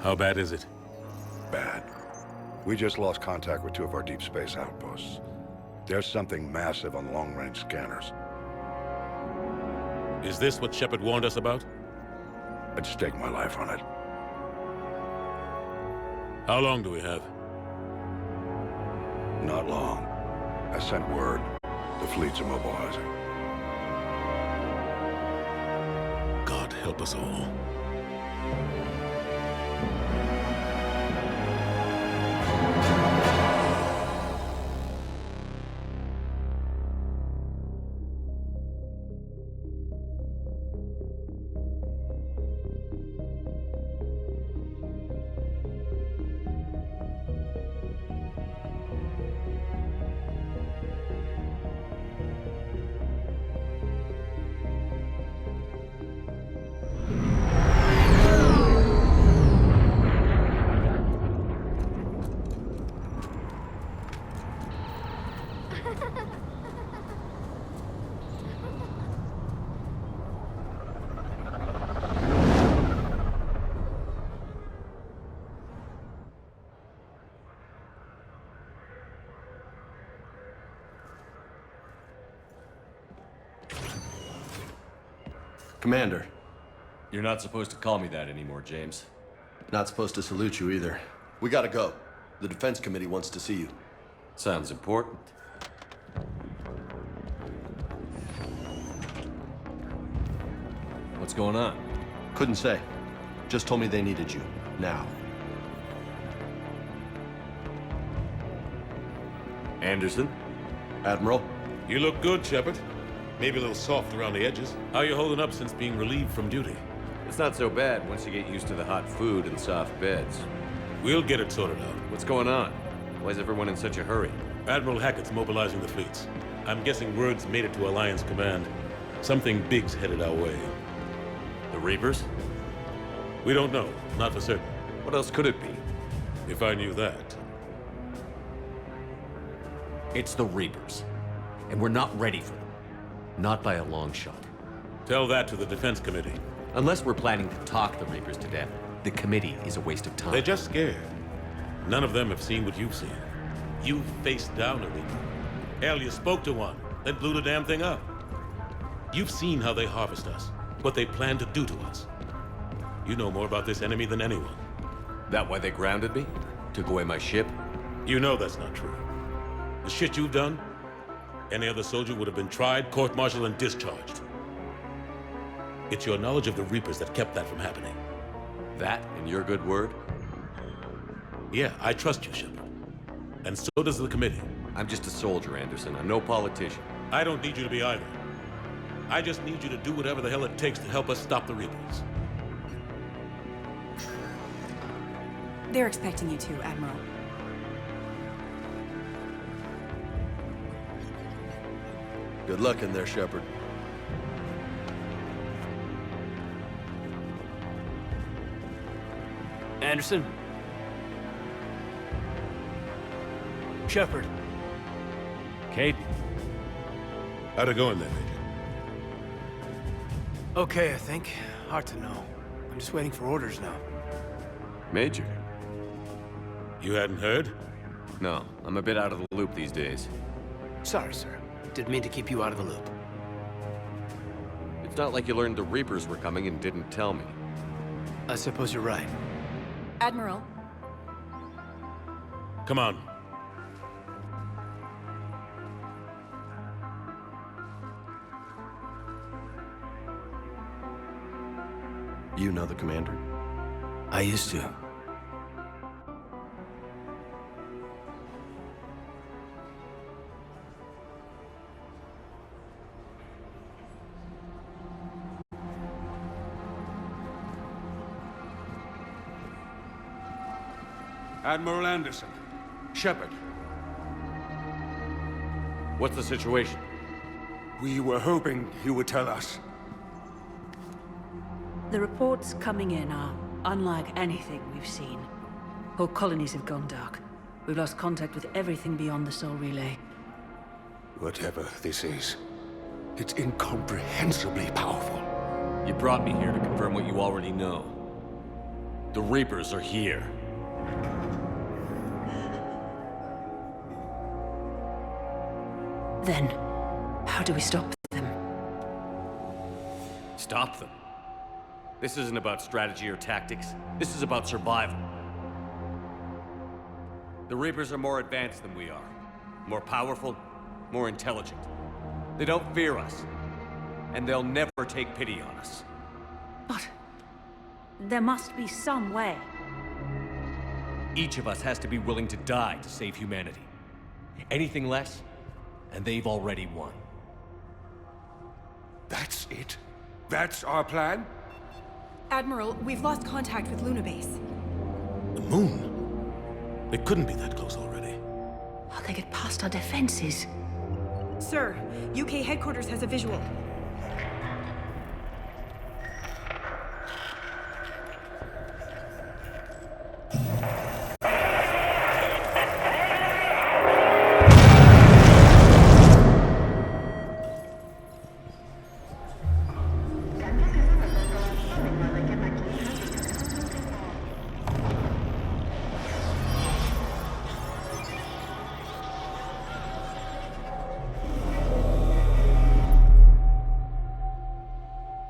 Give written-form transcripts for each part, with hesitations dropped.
How bad is it? Bad. We just lost contact with two of our deep space outposts. There's something massive on long-range scanners. Is this what Shepard warned us about? I'd stake my life on it. How long do we have? Not long. I sent word. The fleet's immobilizing. God help us all. Commander. You're not supposed to call me that anymore, James. Not supposed to salute you either. We gotta go. The Defense Committee wants to see you. Sounds important. What's going on? Couldn't say. Just told me they needed you. Now. Anderson? Admiral? You look good, Shepard. Maybe a little soft around the edges. How are you holding up since being relieved from duty? It's not so bad once you get used to the hot food and soft beds. We'll get it sorted out. What's going on? Why is everyone in such a hurry? Admiral Hackett's mobilizing the fleets. I'm guessing word's made it to Alliance Command. Something big's headed our way. The Reapers? We don't know. Not for certain. What else could it be? If I knew that. It's the Reapers. And we're not ready for them. Not by a long shot. Tell that to the Defense Committee. Unless we're planning to talk the Reapers to death, the committee is a waste of time. They're just scared. None of them have seen what you've seen. You faced down a Reaper. Hell, you spoke to one, then blew the damn thing up. You've seen how they harvest us, what they plan to do to us. You know more about this enemy than anyone. That why they grounded me? Took away my ship? You know that's not true. The shit you've done, any other soldier would have been tried, court-martialed, and discharged. It's your knowledge of the Reapers that kept that from happening. That and your good word? Yeah, I trust you, Shepard. And so does the committee. I'm just a soldier, Anderson. I'm no politician. I don't need you to be either. I just need you to do whatever the hell it takes to help us stop the Reapers. They're expecting you to, Admiral. Good luck in there, Shepard. Anderson? Shepard? Kate? How'd it go in there, Major? Okay, I think. Hard to know. I'm just waiting for orders now. Major? You hadn't heard? No, I'm a bit out of the loop these days. Sorry, sir. Didn't mean to keep you out of the loop. It's not like you learned the Reapers were coming and didn't tell me. I suppose you're right. Admiral, Come on. You know the commander? I used to. Admiral Anderson. Shepard. What's the situation? We were hoping you would tell us. the reports coming in are unlike anything we've seen. Whole colonies have gone dark. We've lost contact with everything beyond the Sol Relay. Whatever this is, it's incomprehensibly powerful. You brought me here to confirm what you already know. The Reapers are here. Then, how do we stop them? Stop them. This isn't about strategy or tactics. This is about survival. The Reapers are more advanced than we are. More powerful, more intelligent. They don't fear us. And they'll never take pity on us. But there must be some way. Each of us has to be willing to die to save humanity. Anything less, and they've already won. That's it? That's our plan? Admiral, we've lost contact with Luna Base. The moon? They couldn't be that close already. How'd they get past our defenses? Sir, UK headquarters has a visual.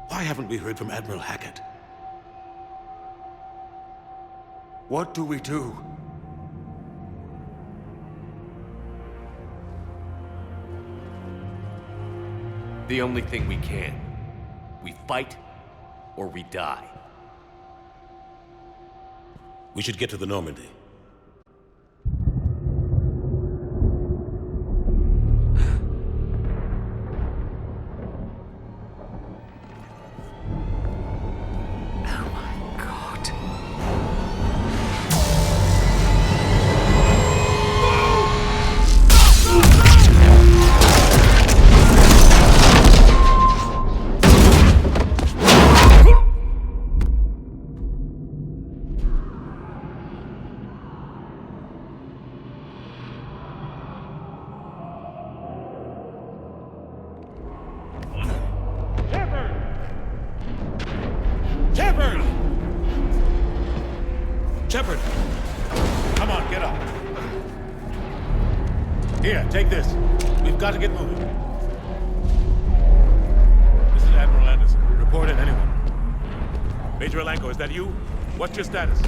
Why haven't we heard from Admiral Hackett? What do we do? The only thing we can. We fight, or we die. We should get to the Normandy. Shepard! Come on, get up. Here, take this. We've got to get moving. This is Admiral Anderson. Report in, anyone. Major Alanko, is that you? What's your status?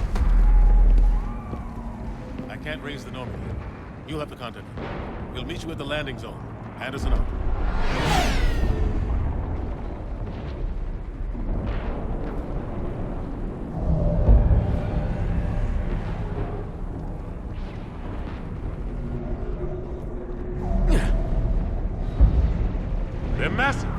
I can't raise the Normandy. You'll have to contact me. We'll meet you at the landing zone. Anderson out. They're massive.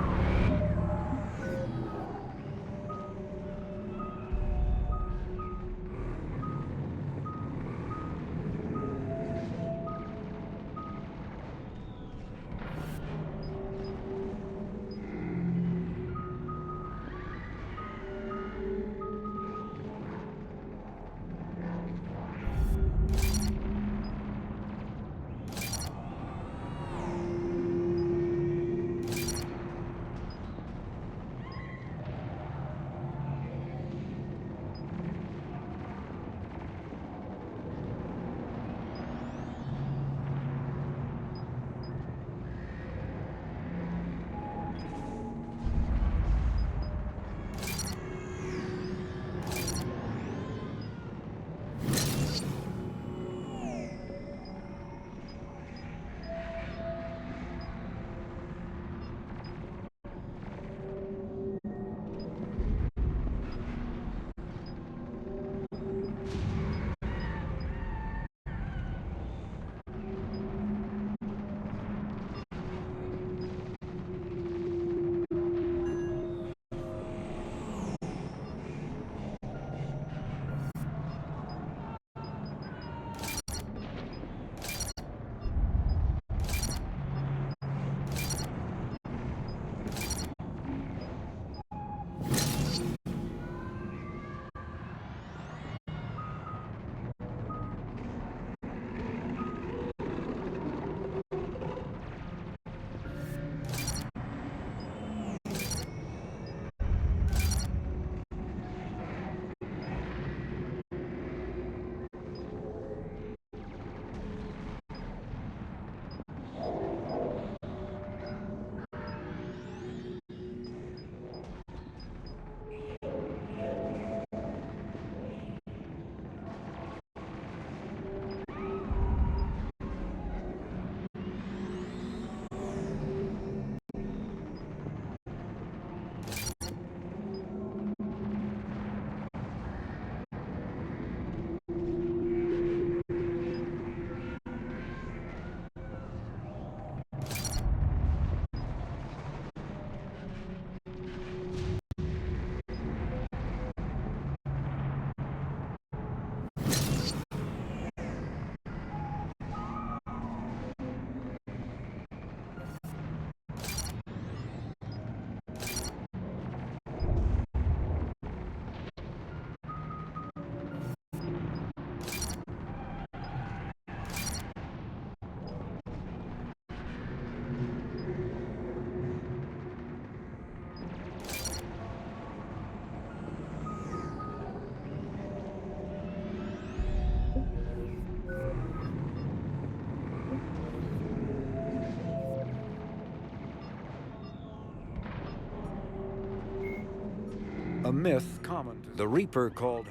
myth common. The Reaper called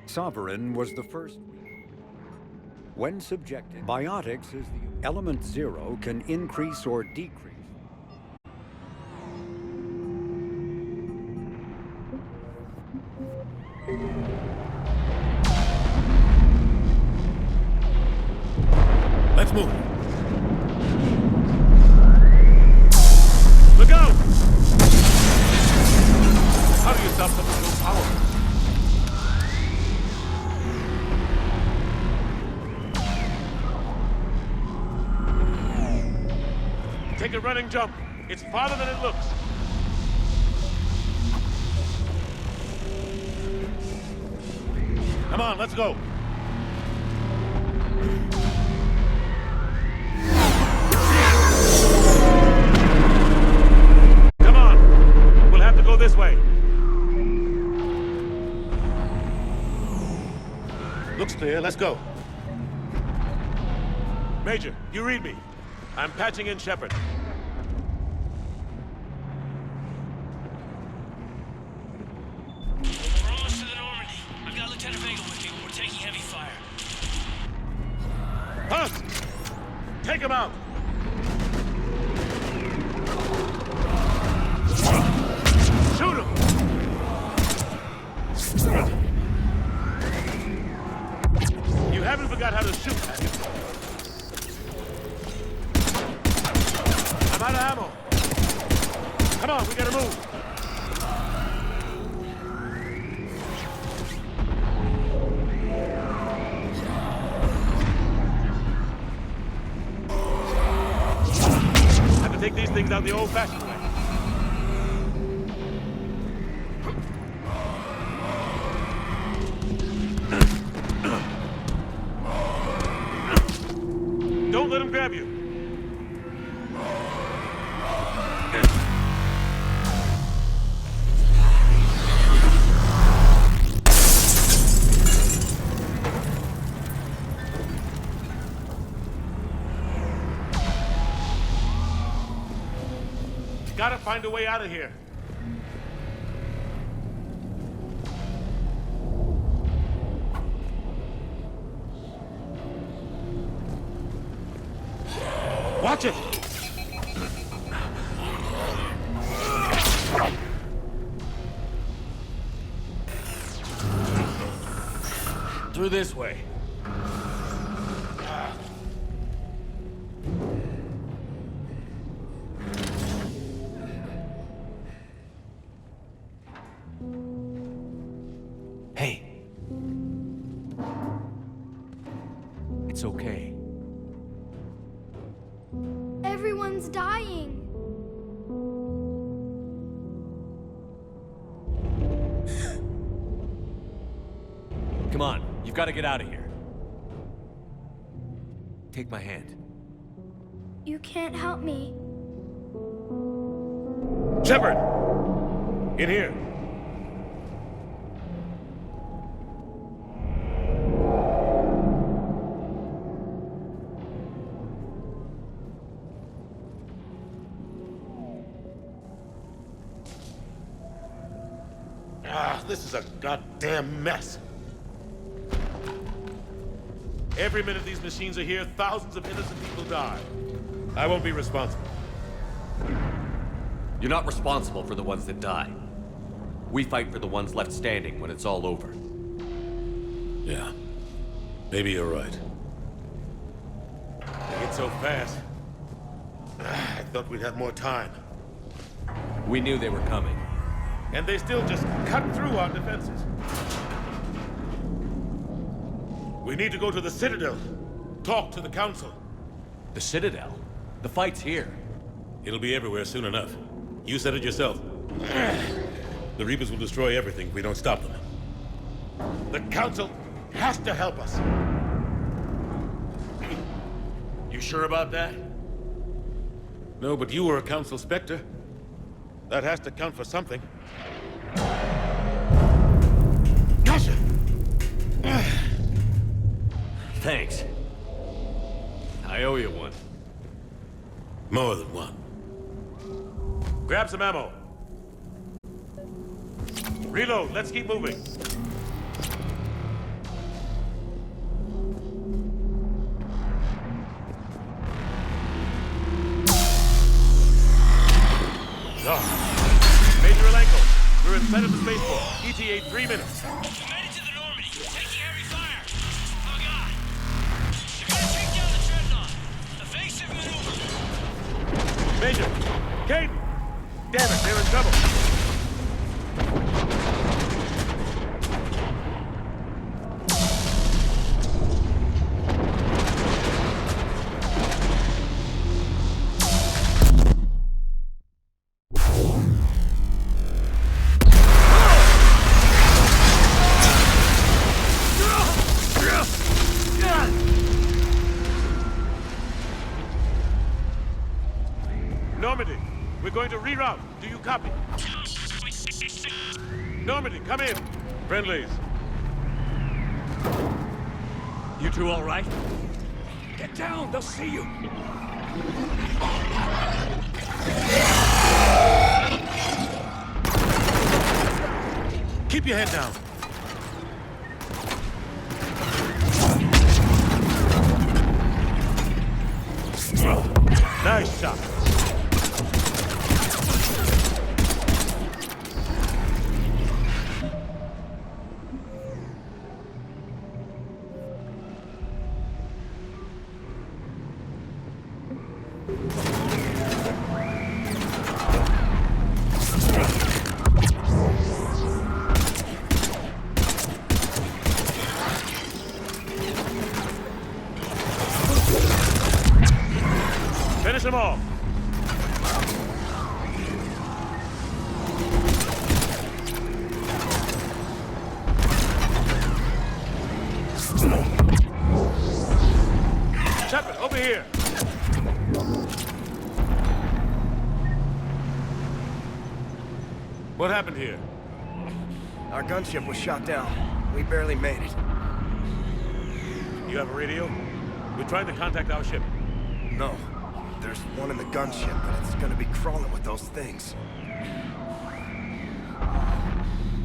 Sovereign was the first. When subjected, biotics is the element 0 can increase or decrease. Let's move. Look out! How do you stop something so powerful? Take a running jump. It's farther than it looks. Come on, let's go. Come on. We'll have to go this way. Looks clear. Let's go. Major, you read me. I'm patching in Shepard. We're almost to the Normandy. I've got Lieutenant Vega with me. We're taking heavy fire. Hunt! Take him out! Shoot him! You haven't forgot how to shoot, have you? I'm out of ammo. Come on, we gotta move. Have to take these things out the old-fashioned way. Don't let him grab you. Gotta find a way out of here. Watch it! Through this way. Hey. It's okay. Everyone's dying. Come on, you've got to get out of here. Take my hand. You can't help me. Shepard! In here. This is a goddamn mess. Every minute these machines are here, thousands of innocent people die. I won't be responsible. You're not responsible for the ones that die. We fight for the ones left standing when it's all over. Yeah. Maybe you're right. They get so fast. I thought we'd have more time. We knew they were coming. And they still just cut through our defenses. We need to go to the Citadel. Talk to the Council. The Citadel? The fight's here. It'll be everywhere soon enough. You said it yourself. The Reapers will destroy everything if we don't stop them. The Council has to help us. You sure about that? No, but you were a Council Spectre. That has to count for something. Gotcha! Thanks. I owe you one. More than one. Grab some ammo. Reload, let's keep moving. Major Alenko, we're inside of the spaceport. ETA 3 minutes. We made it to the Normandy. Taking heavy fire. Oh, God. They're gonna take down the Dreadnought. Evasive maneuver. Major! Caden! Damn it, they're in trouble. Normandy, we're going to reroute. Do you copy? Normandy, come in. Friendlies. You two all right? Get down, they'll see you. Keep your head down. Nice shot. Finish them off. Shepard, over here. What happened here? Our gunship was shot down. We barely made it. You have a radio? We're trying to contact our ship. No. There's one in the gunship, but it's gonna be crawling with those things.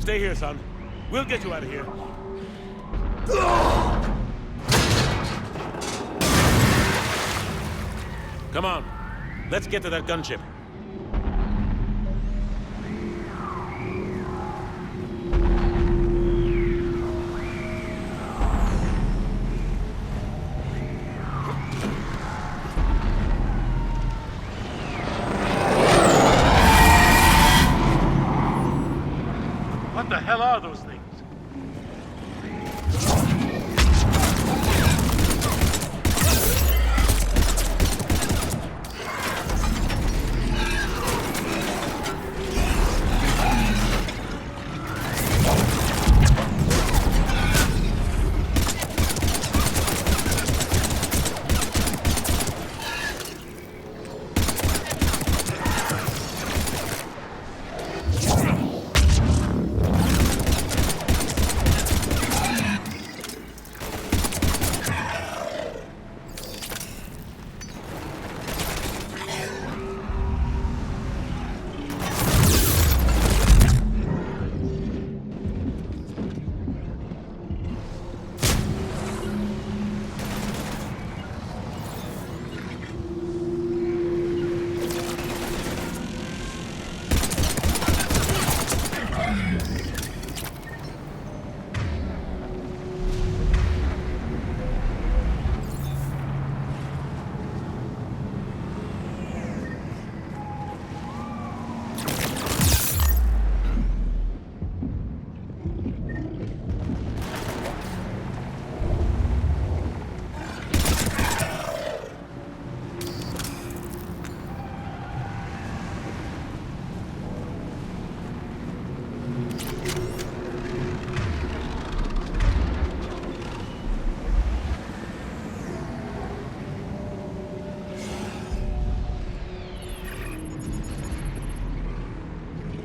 Stay here, son. We'll get you out of here. Come on. Let's get to that gunship. What the hell are those things?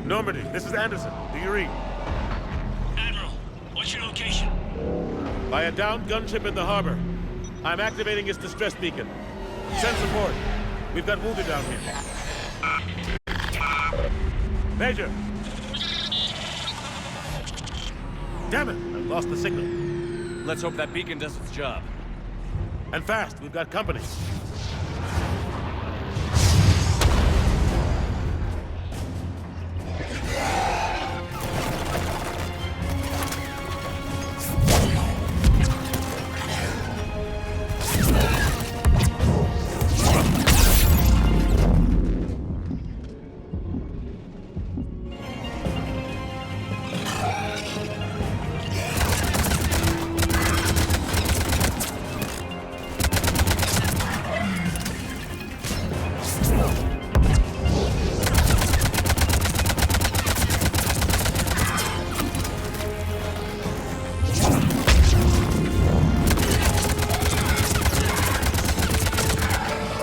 Normandy, this is Anderson. Do you read? Admiral, what's your location? By a downed gunship in the harbor. I'm activating its distress beacon. Send support. We've got wounded down here. Major! Damn it! I've lost the signal. Let's hope that beacon does its job. And fast, we've got company.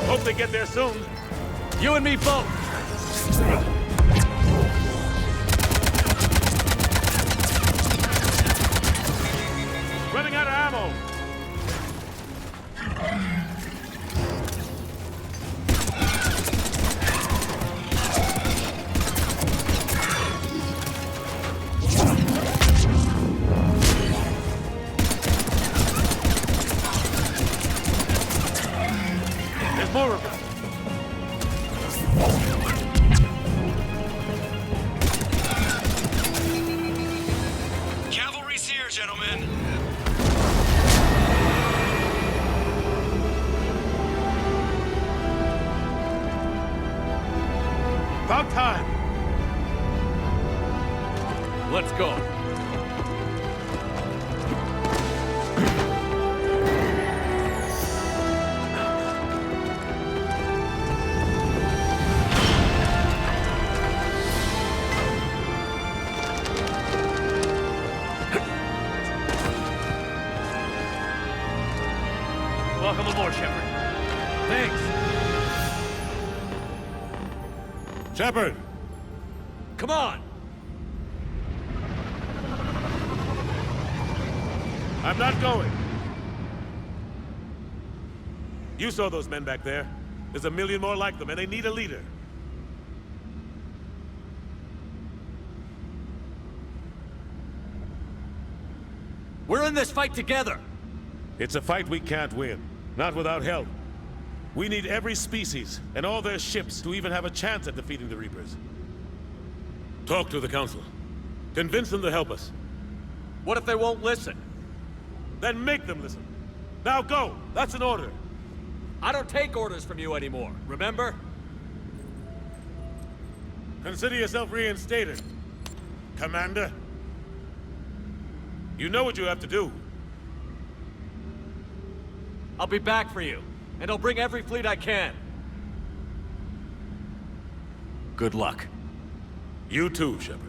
Hope they get there soon. You and me both! Running out of ammo. There's more of them. Cavalry's here, gentlemen. About time. Let's go. Welcome aboard, Shepard. Thanks. Shepard! Come on! I'm not going. You saw those men back there. There's a million more like them, and they need a leader. We're in this fight together! It's a fight we can't win. Not without help. We need every species, and all their ships, to even have a chance at defeating the Reapers. Talk to the Council. Convince them to help us. What if they won't listen? Then make them listen. Now go! That's an order. I don't take orders from you anymore, remember? Consider yourself reinstated, Commander. You know what you have to do. I'll be back for you, and I'll bring every fleet I can. Good luck. You too, Shepard.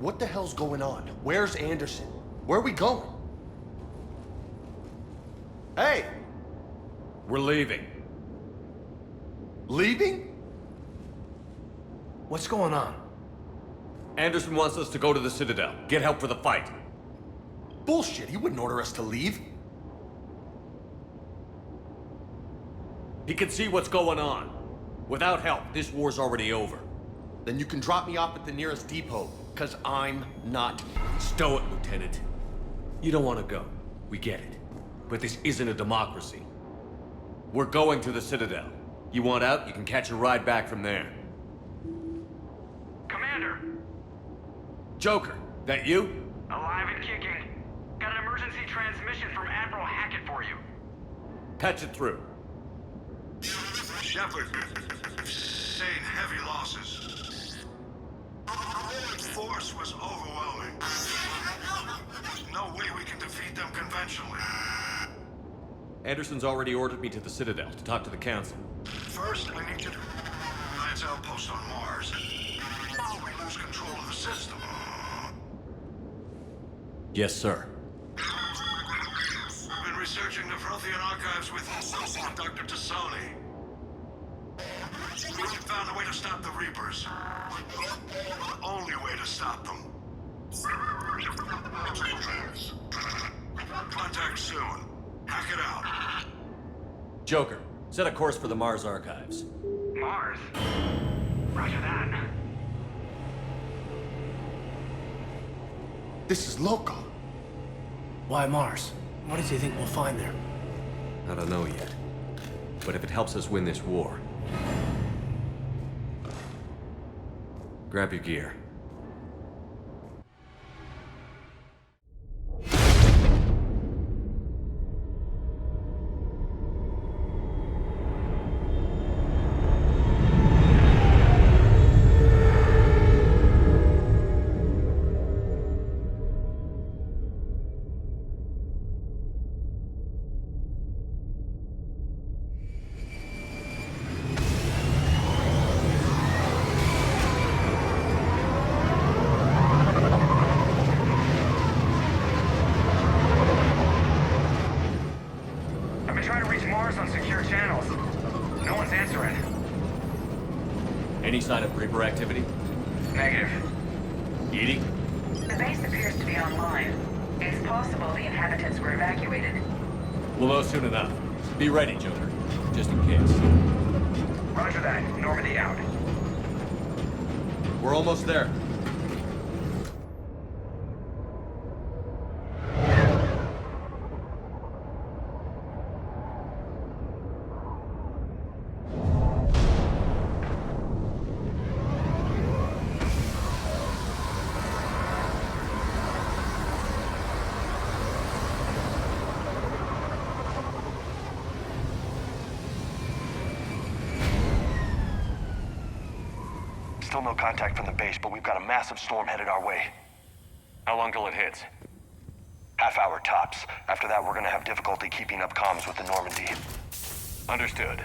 What the hell's going on? Where's Anderson? Where are we going? Hey! We're leaving. Leaving? What's going on? Anderson wants us to go to the Citadel. Get help for the fight. Bullshit, he wouldn't order us to leave. He can see what's going on. Without help, this war's already over. Then you can drop me off at the nearest depot, because I'm not. Stow it, Lieutenant. You don't want to go. We get it. But this isn't a democracy. We're going to the Citadel. You want out, you can catch a ride back from there. Commander! Joker, that you? Alive and kicking. Got an emergency transmission from Admiral Hackett for you. Patch it through. Shepard, sustained heavy losses. The force was overwhelming. There's no way we can defeat them conventionally. Anderson's already ordered me to the Citadel to talk to the Council. First, I need you to Alliance outpost on Mars. We lose control of the system. Yes, sir. I've been researching the Prothean archives with Dr. Tassoni. We found a way to stop the Reapers. The only way to stop them. Contact soon. Hack it out. Joker, set a course for the Mars archives. Mars? Roger that. This is loco. Why Mars? What does he think we'll find there? I don't know yet. But if it helps us win this war... Grab your gear. Any sign of Reaper activity? Negative. Edie? The base appears to be online. It's possible the inhabitants were evacuated. We'll know soon enough. Be ready, Joker. Just in case. Roger that. Normandy out. We're almost there. Still no contact from the base, but we've got a massive storm headed our way. How long till it hits? Half hour tops. After that, we're gonna have difficulty keeping up comms with the Normandy. Understood.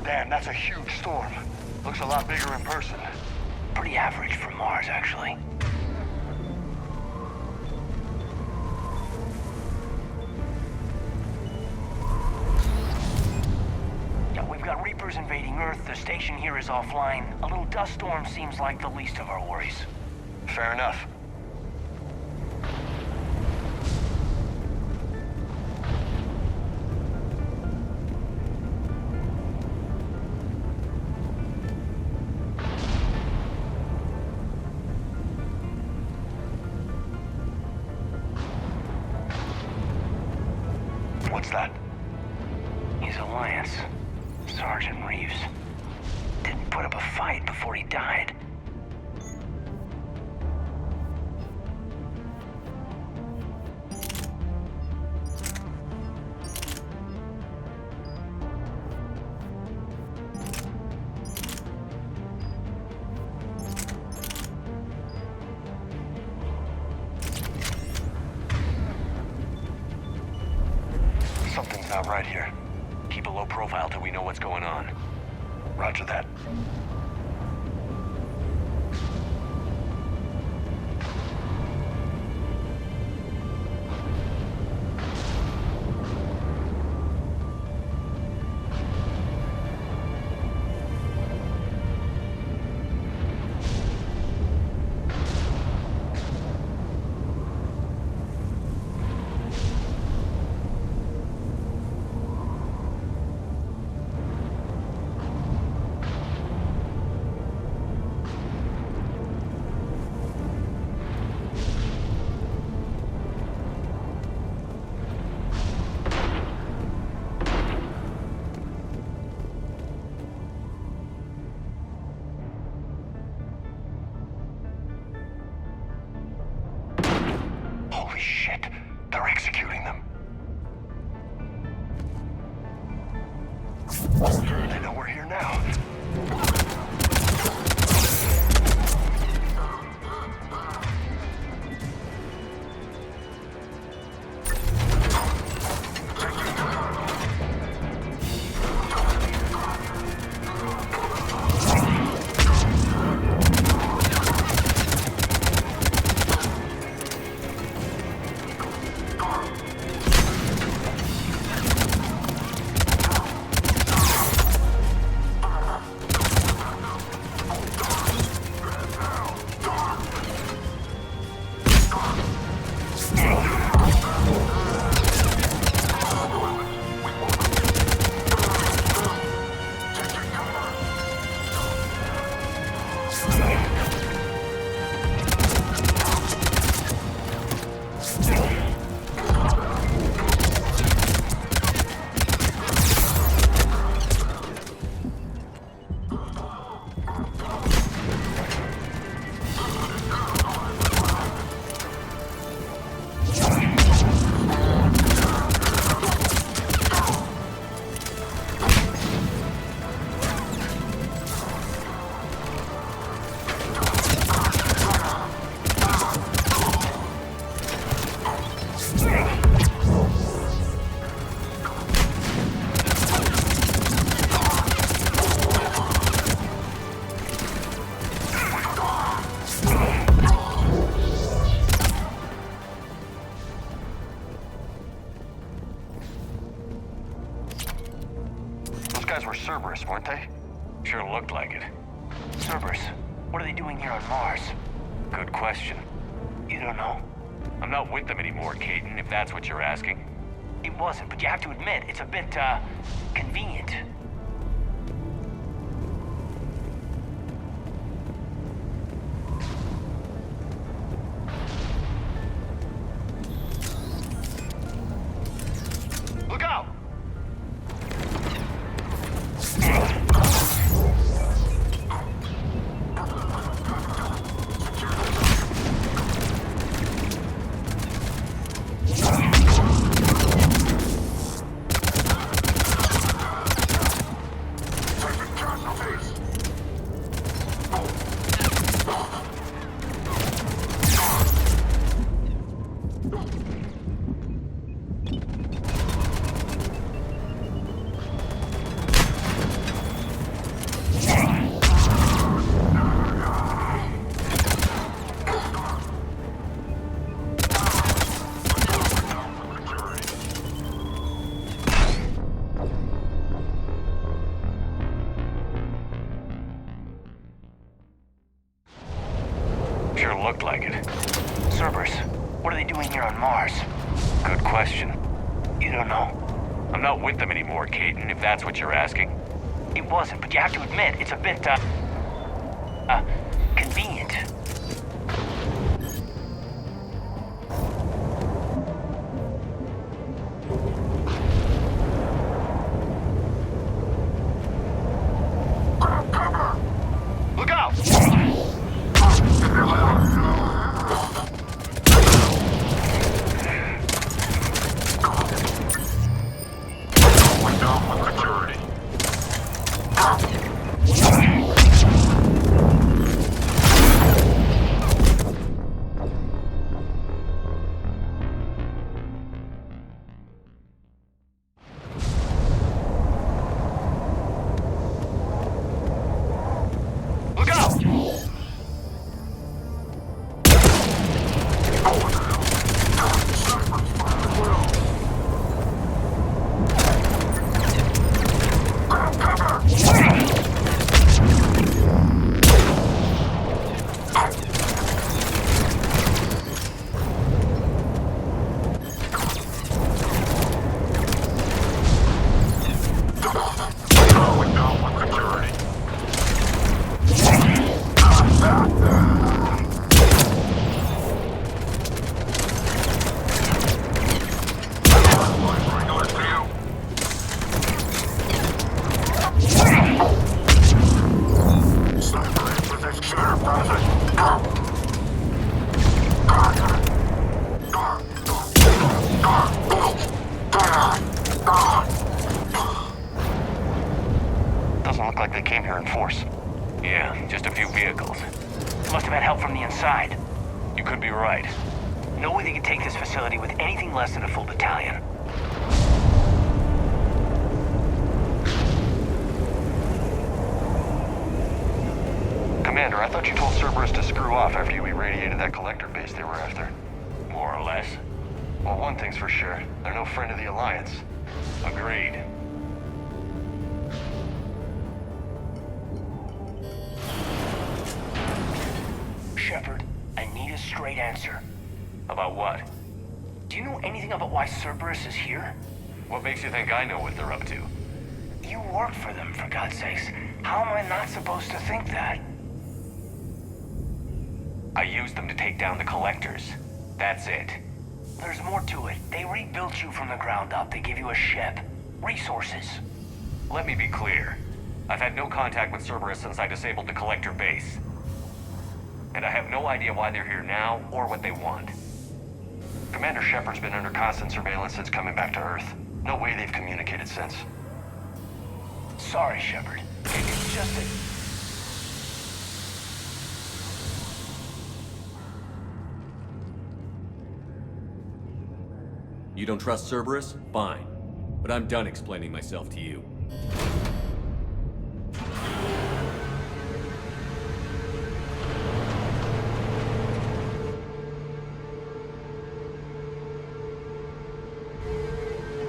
Damn, that's a huge storm. Looks a lot bigger in person. Pretty average for Mars, actually. Yeah, we've got Reapers invading Earth. The station here is offline. A little dust storm seems like the least of our worries. Fair enough. What's that? He's a Lance. Sergeant Reeves. Didn't put up a fight before he died. Something's not right here. Keep a low profile till we know what's going on. Roger that. Holy shit, they're executing them. They know we're here now. Those guys were Cerberus, weren't they? Sure looked like it. Cerberus, what are they doing here on Mars? Good question. You don't know? I'm not with them anymore, Caden, if that's what you're asking. It wasn't, but you have to admit, it's a bit, convenient. Look out! What are they doing here on Mars? Good question. You don't know. I'm not with them anymore, Caden, if that's what you're asking. It wasn't, but you have to admit, it's a bit, convenient. Look out! Doesn't look like they came here in force. Yeah, just a few vehicles. Must have had help from the inside. You could be right. No way they could take this facility with anything less than a full battalion. Commander, I thought you told Cerberus to screw off after you irradiated that collector base they were after. More or less. Well, one thing's for sure. They're no friend of the Alliance. Agreed. Shepard, I need a straight answer. About what? Do you know anything about why Cerberus is here? What makes you think I know what they're up to? You work for them, for God's sakes. How am I not supposed to think that? I used them to take down the collectors. That's it. There's more to it. They rebuilt you from the ground up. They gave you a ship. Resources. Let me be clear. I've had no contact with Cerberus since I disabled the collector base. And I have no idea why they're here now, or what they want. Commander Shepard's been under constant surveillance since coming back to Earth. No way they've communicated since. Sorry, Shepard. It's just that... You don't trust Cerberus? Fine. But I'm done explaining myself to you.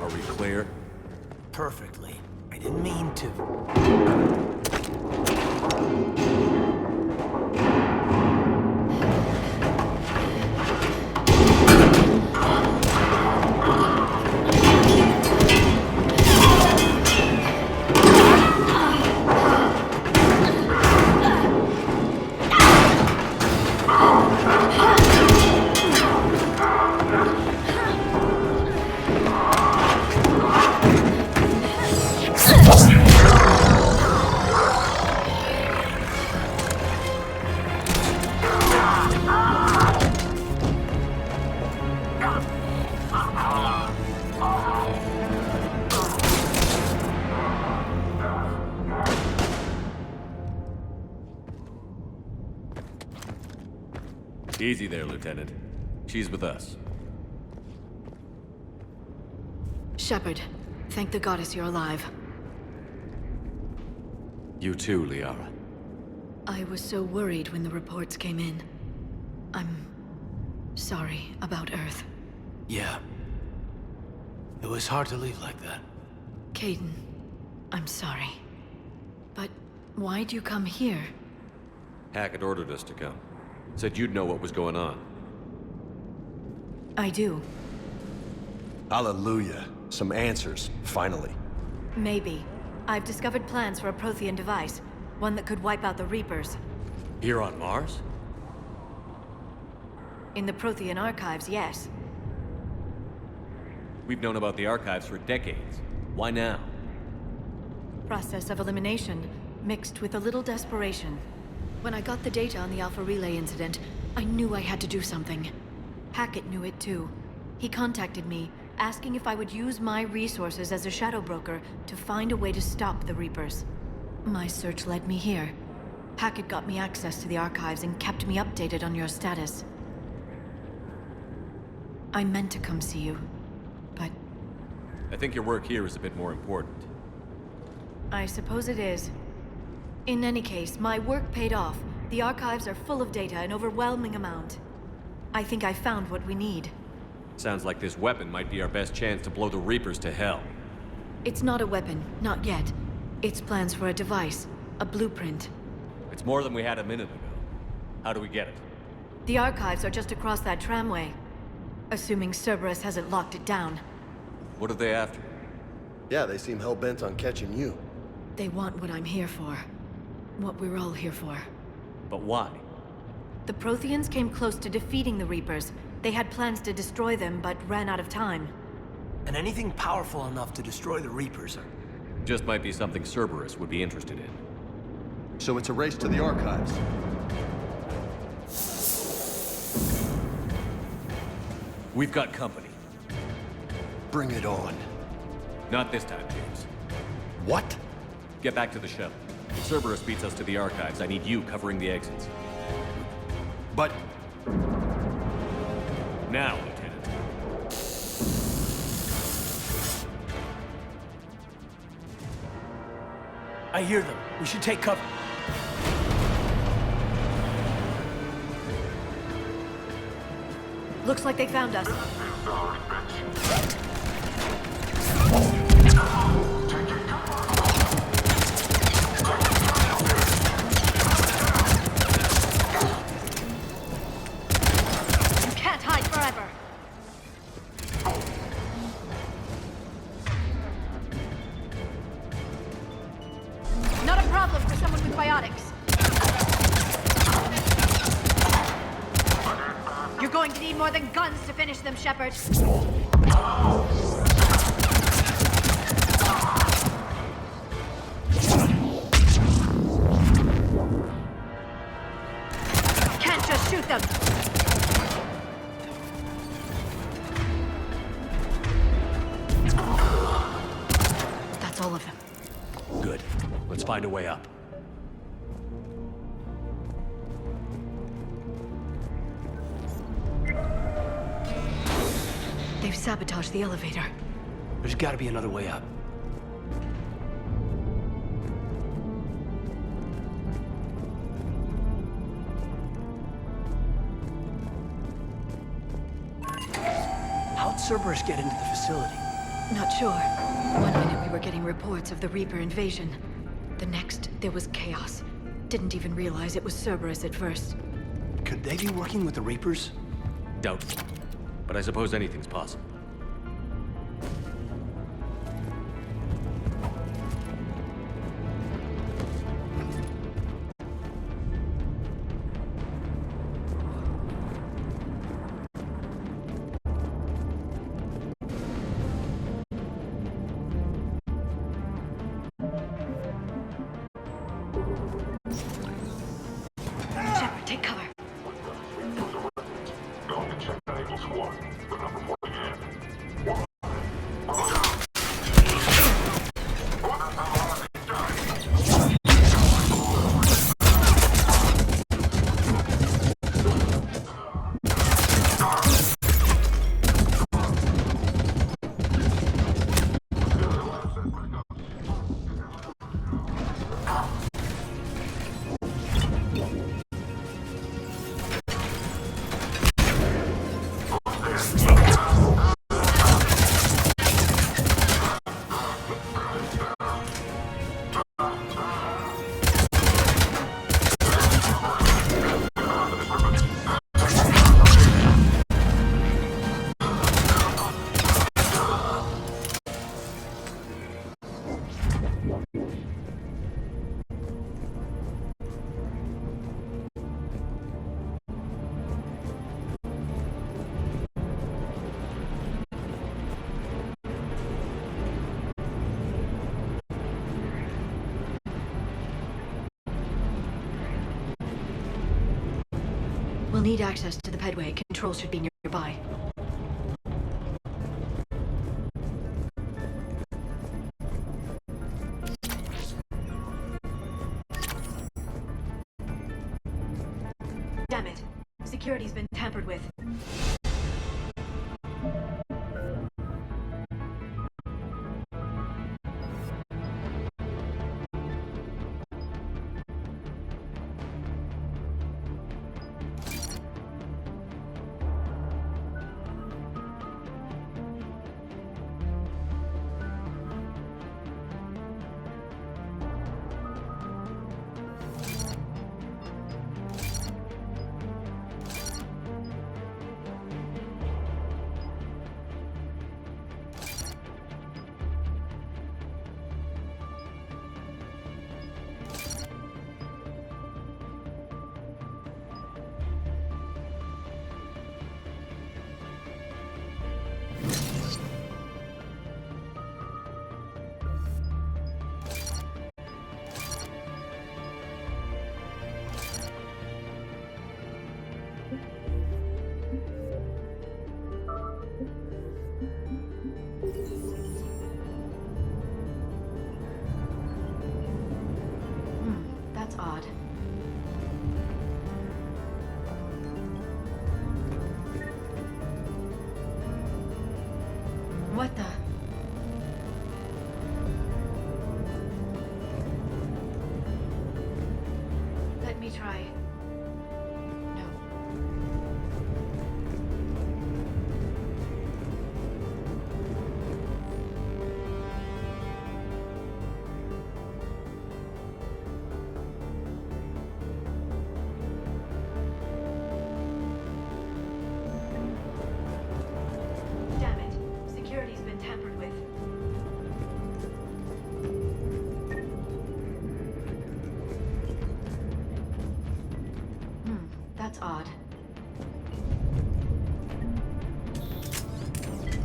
Are we clear? Perfectly. I didn't mean to. Easy there, Lieutenant. She's with us. Shepard, thank the goddess you're alive. You too, Liara. I was so worried when the reports came in. I'm sorry about Earth. Yeah. It was hard to leave like that. Caden, I'm sorry. But why'd you come here? Hackett ordered us to come. Said you'd know what was going on. I do. Hallelujah. Some answers, finally. Maybe. I've discovered plans for a Prothean device. One that could wipe out the Reapers. Here on Mars? In the Prothean archives, yes. We've known about the archives for decades. Why now? Process of elimination, mixed with a little desperation. When I got the data on the Alpha Relay incident, I knew I had to do something. Hackett knew it too. He contacted me, asking if I would use my resources as a shadow broker to find a way to stop the Reapers. My search led me here. Hackett got me access to the archives and kept me updated on your status. I meant to come see you, but... I think your work here is a bit more important. I suppose it is. In any case, my work paid off. The archives are full of data, an overwhelming amount. I think I found what we need. Sounds like this weapon might be our best chance to blow the Reapers to hell. It's not a weapon, not yet. It's plans for a device, a blueprint. It's more than we had a minute ago. How do we get it? The archives are just across that tramway. Assuming Cerberus hasn't locked it down. What are they after? Yeah, they seem hell-bent on catching you. They want what I'm here for. What we're all here for. But why? The Protheans came close to defeating the Reapers. They had plans to destroy them, but ran out of time. And anything powerful enough to destroy the Reapers. Just might be something Cerberus would be interested in. So it's a race to the archives. We've got company. Bring it on. Not this time, James. What? Get back to the shuttle. If Cerberus beats us to the archives, I need you covering the exits. But... Now, Lieutenant. I hear them. We should take cover. Looks like they found us. You can't hide forever. Not a problem for someone with biotics. You're going to need more than guns to finish them, Shepard. Can't just shoot them. That's all of them. Good. Let's find a way up. They've sabotaged the elevator. There's gotta be another way up. How'd Cerberus get into the facility? Not sure. One minute we were getting reports of the Reaper invasion. The next, there was chaos. Didn't even realize it was Cerberus at first. Could they be working with the Reapers? Doubtful. But I suppose anything's possible. Shepard, take cover. need access to the pedway. Controls should be nearby. Damn it. Security's been tampered with. That's odd. What the? Let me try. No. Damn it. Security's been tampered with. That's odd.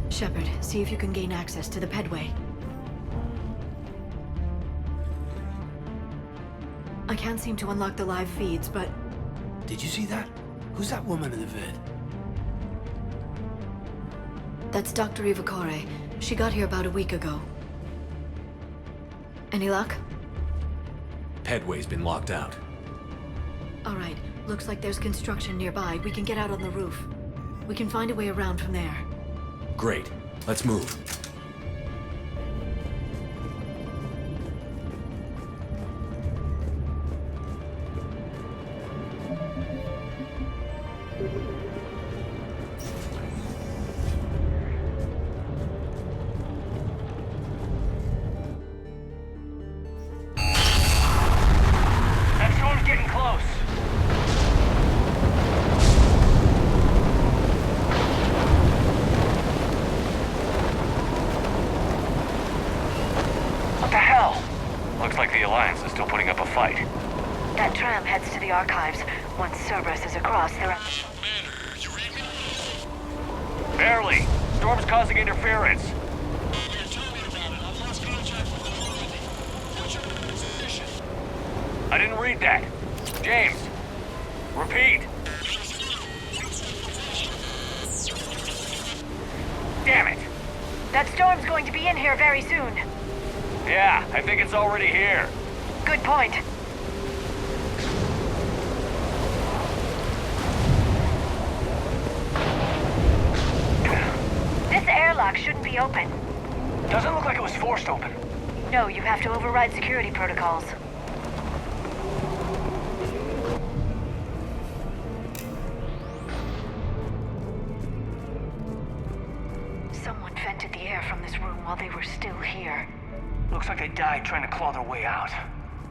Shepard, see if you can gain access to the pedway. I can't seem to unlock the live feeds, but... Did you see that? Who's that woman in the vid? That's Dr. Ivakore. She got here about a week ago. Any luck? Pedway's been locked out. All right. Looks like there's construction nearby. We can get out on the roof. We can find a way around from there. Great. Let's move. That storm's getting close. What the hell? Looks like the Alliance is still putting up a fight. That tram heads to the archives. Once Cerberus is across, they're... Barely. Storm's causing interference. I didn't read that. James, repeat. Damn it. That storm's going to be in here very soon. Yeah, I think it's already here. Good point. This airlock shouldn't be open. Doesn't look like it was forced open. No, you have to override security protocols. Someone vented the air from this room while they were still here. Looks like they died trying to claw their way out.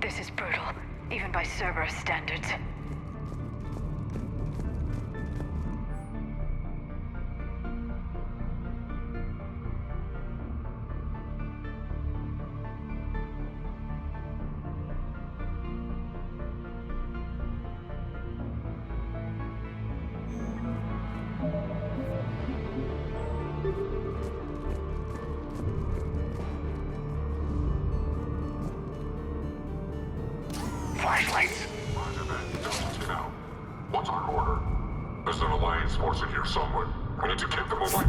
This is brutal, even by Cerberus standards. Flashlights. Roger that. Go. What's our order? I need to keep them away.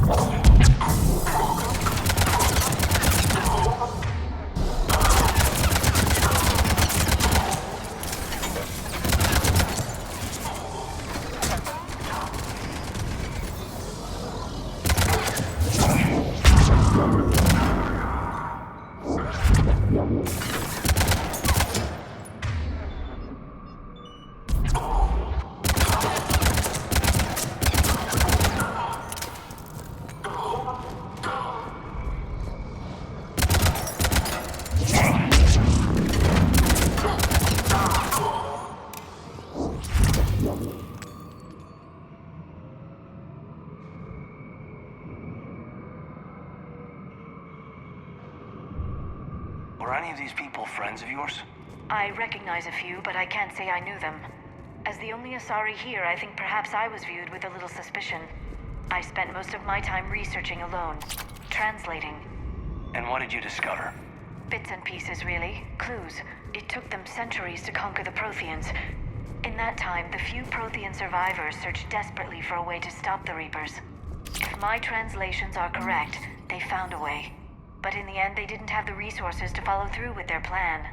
Were any of these people friends of yours? I recognize a few, but I can't say I knew them. As the only Asari here, I think perhaps I was viewed with a little suspicion. I spent most of my time researching alone, translating. And what did you discover? Bits and pieces, really. Clues. It took them centuries to conquer the Protheans. In that time, the few Prothean survivors searched desperately for a way to stop the Reapers. If my translations are correct, they found a way. But in the end, they didn't have the resources to follow through with their plan.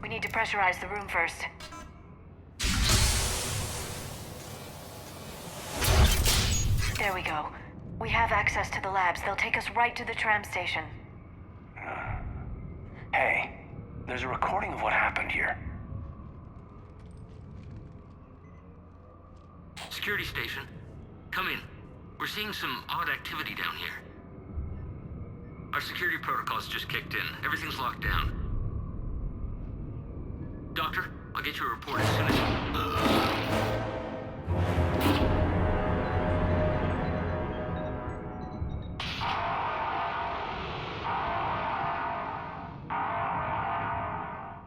We need to pressurize the room first. There we go. We have access to the labs. They'll take us right to the tram station. Hey, there's a recording of what happened here. Security station. Come in. We're seeing some odd activity down here. Our security protocol's just kicked in. Everything's locked down. Doctor, I'll get you a report as soon as...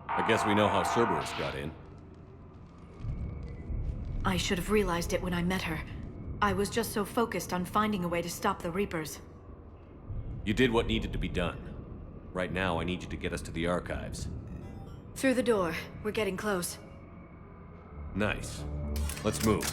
I guess we know how Cerberus got in. I should have realized it when I met her. I was just so focused on finding a way to stop the Reapers. You did what needed to be done. Right now, I need you to get us to the archives. Through the door. We're getting close. Nice. Let's move.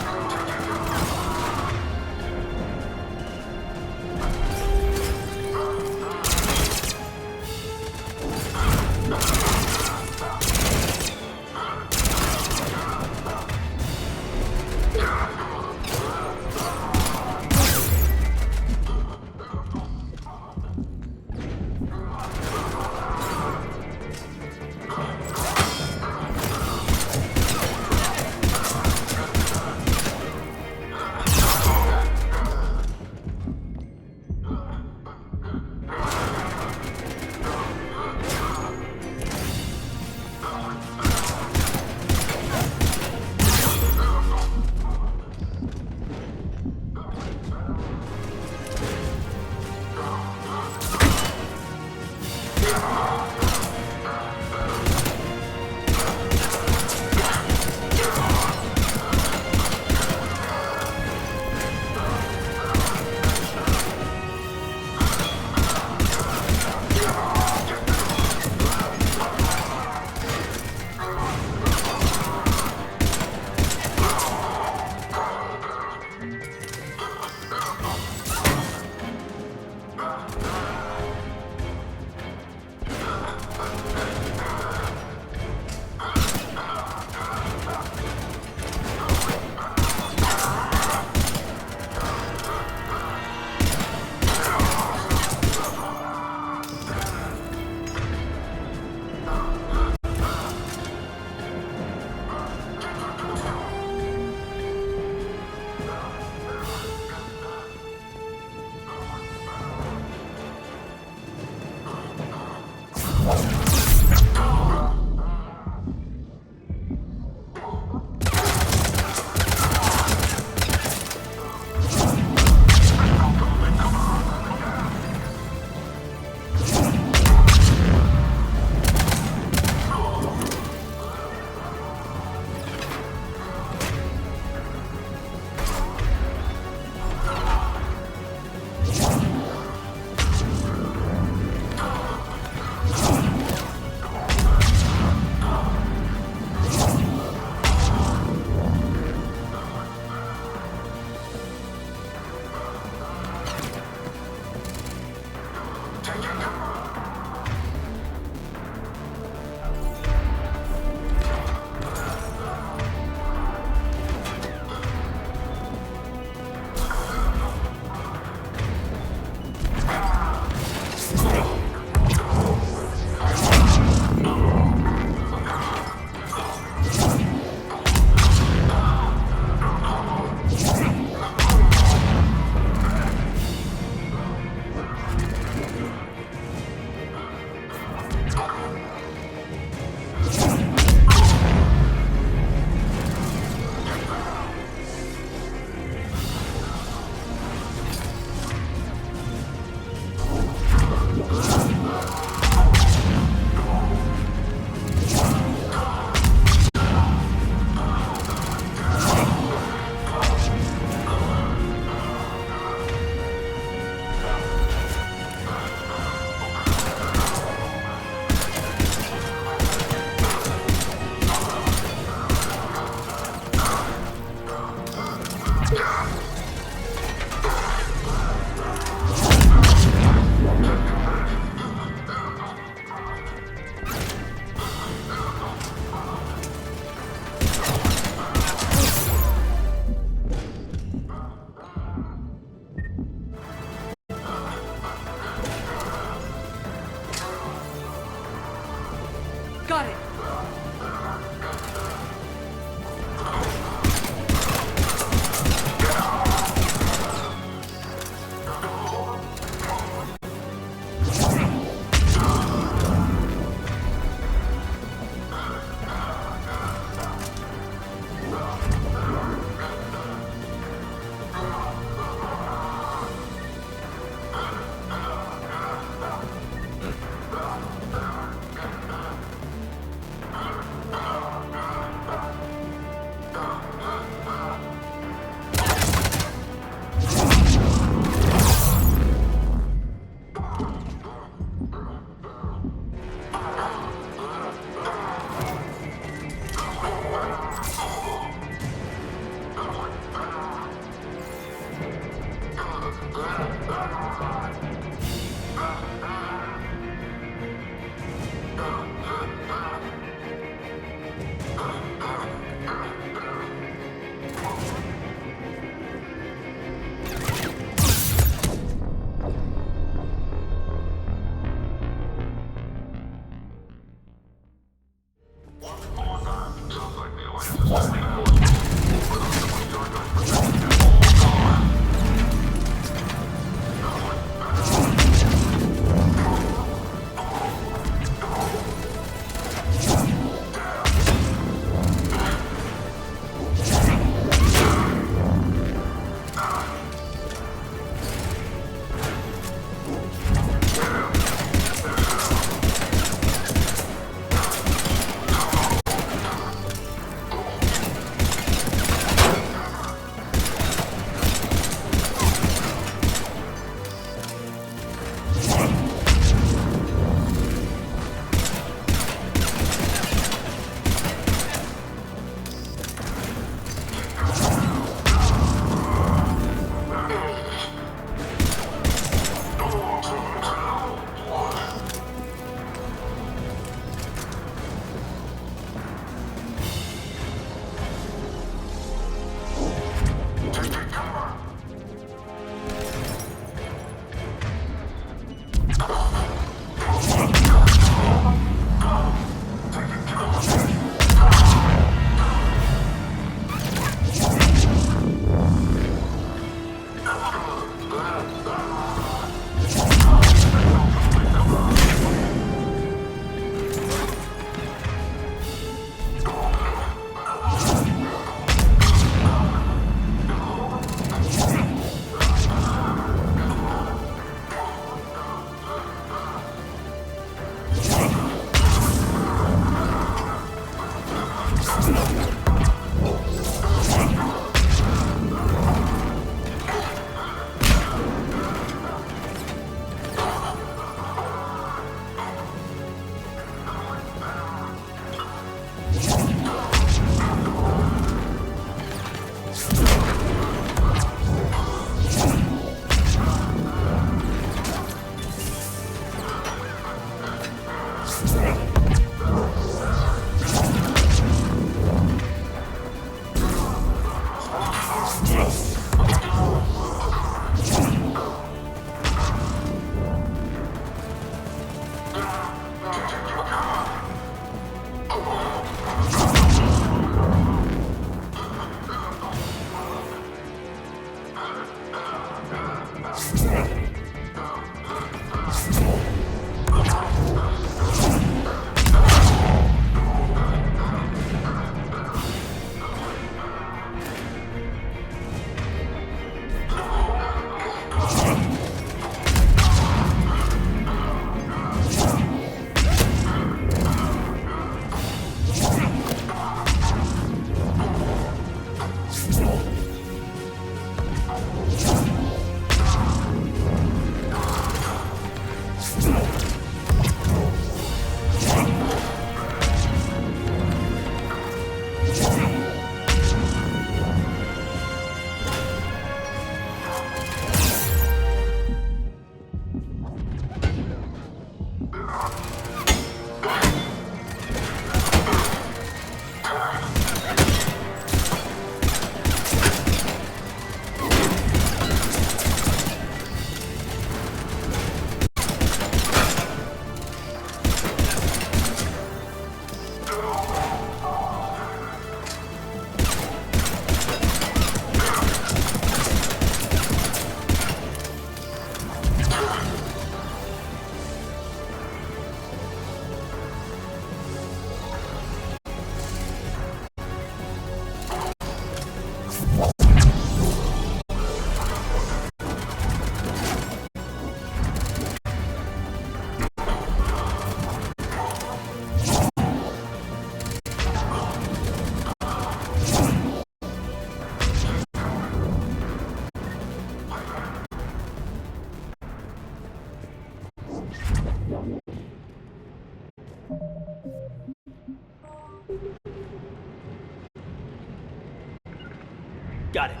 Got it.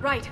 Right.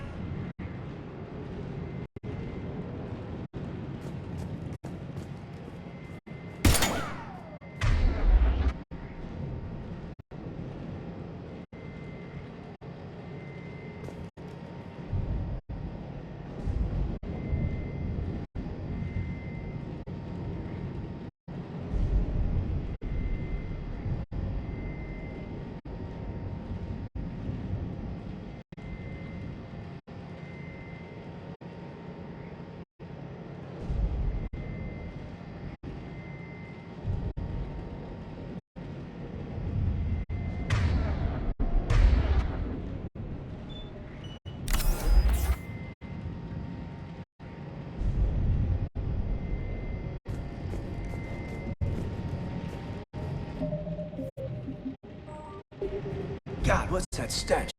God, what's that stench?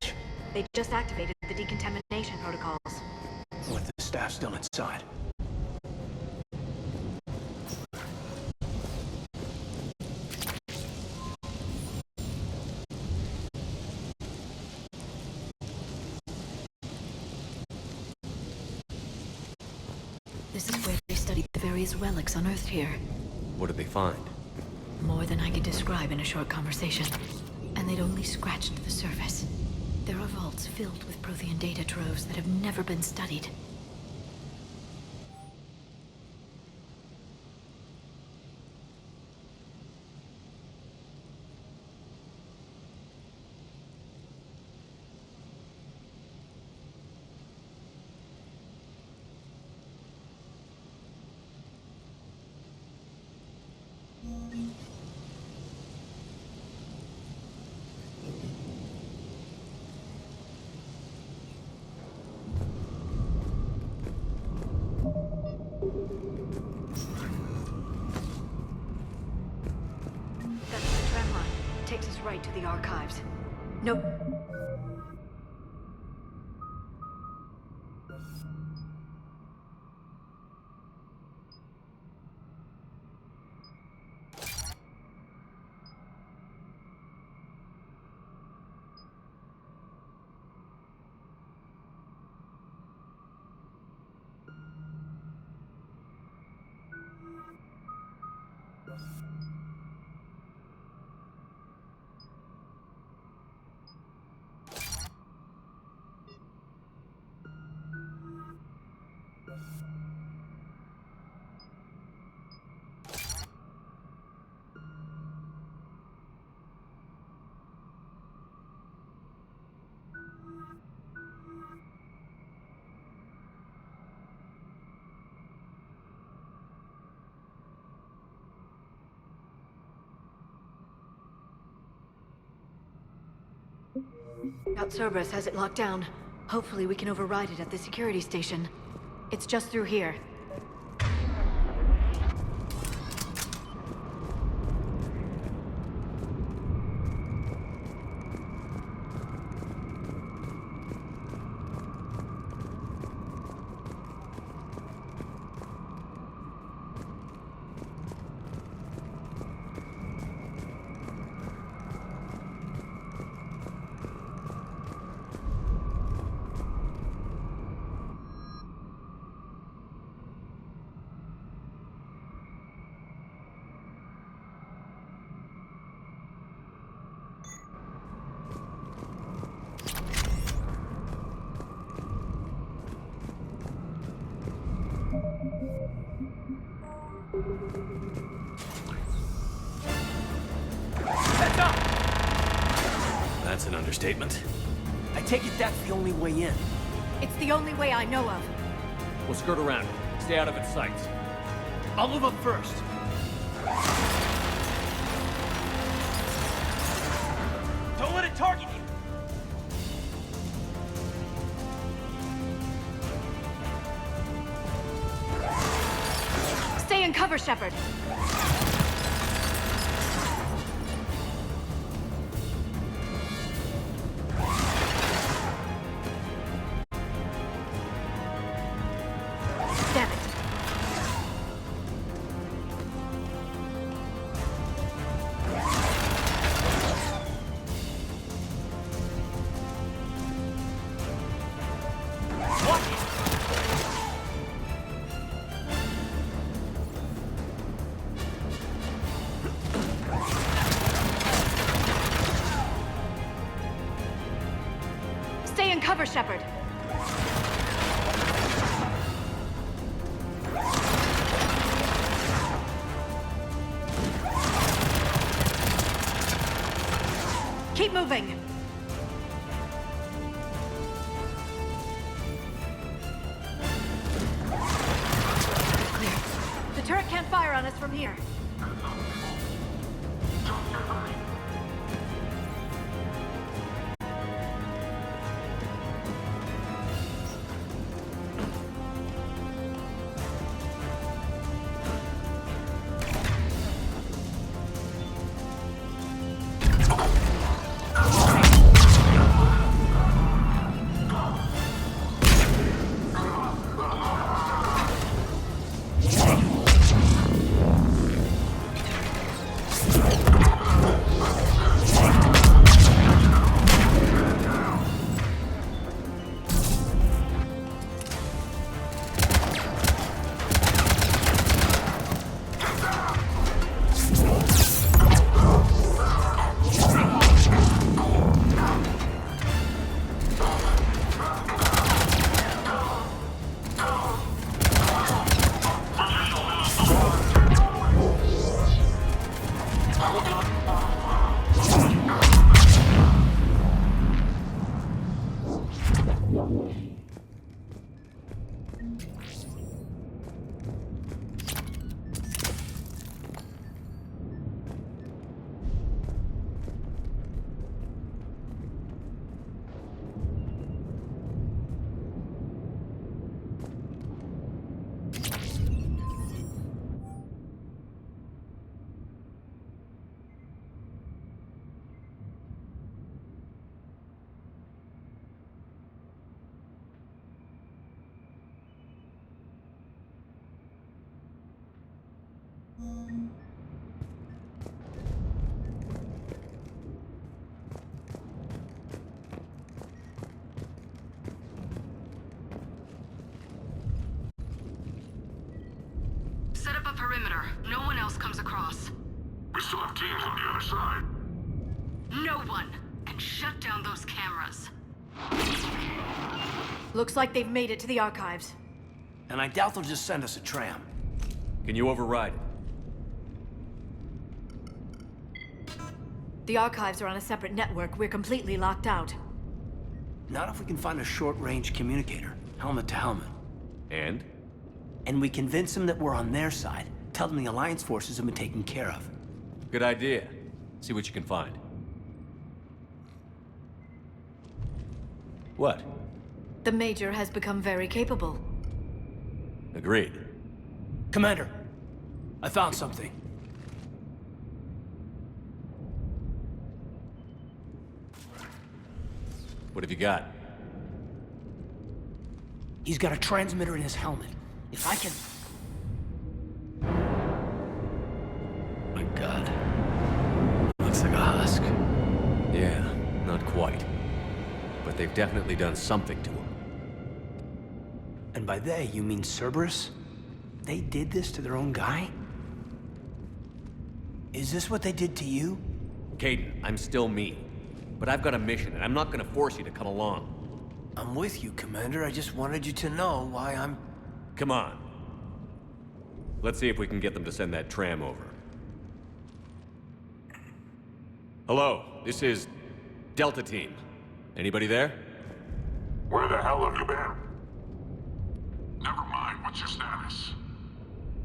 They just activated the decontamination protocols. With the staff still inside. This is where they studied the various relics unearthed here. What did they find? More than I could describe in a short conversation. And they'd only scratched the surface. There are vaults filled with Prothean data troves that have never been studied. That's the tram line. Takes us right to the archives. Nope. Now Cerberus has it locked down. Hopefully we can override it at the security station. It's just through here. Heads up! That's an understatement. I take it that's the only way in. It's the only way I know of. We'll skirt around it. Stay out of its sights. I'll move up first. Don't let it target you! Stay in cover, Shepard. Damn it. Stay in cover, Shepard. Keep moving. Clear. The turret can't fire on us from here. Set up a perimeter. No one else comes across. We still have teams on the other side. No one! And shut down those cameras. Looks like they've made it to the archives. And I doubt they'll just send us a tram. Can you override it? The archives are on a separate network. We're completely locked out. Not if we can find a short-range communicator, helmet to helmet. And? And we convince them that we're on their side. Tell them the Alliance forces have been taken care of. Good idea. See what you can find. What? The Major has become very capable. Agreed. Commander, I found something. What have you got? He's got a transmitter in his helmet. If I can... My God. Looks like a husk. Yeah, not quite. But they've definitely done something to him. And by they, you mean Cerberus? They did this to their own guy? Is this what they did to you? Caden, I'm still me. But I've got a mission, and I'm not gonna force you to come along. I'm with you, Commander. I just wanted you to know why I'm... Come on. Let's see if we can get them to send that tram over. Hello, this is Delta Team. Anybody there? Where the hell have you been? Never mind, what's your status?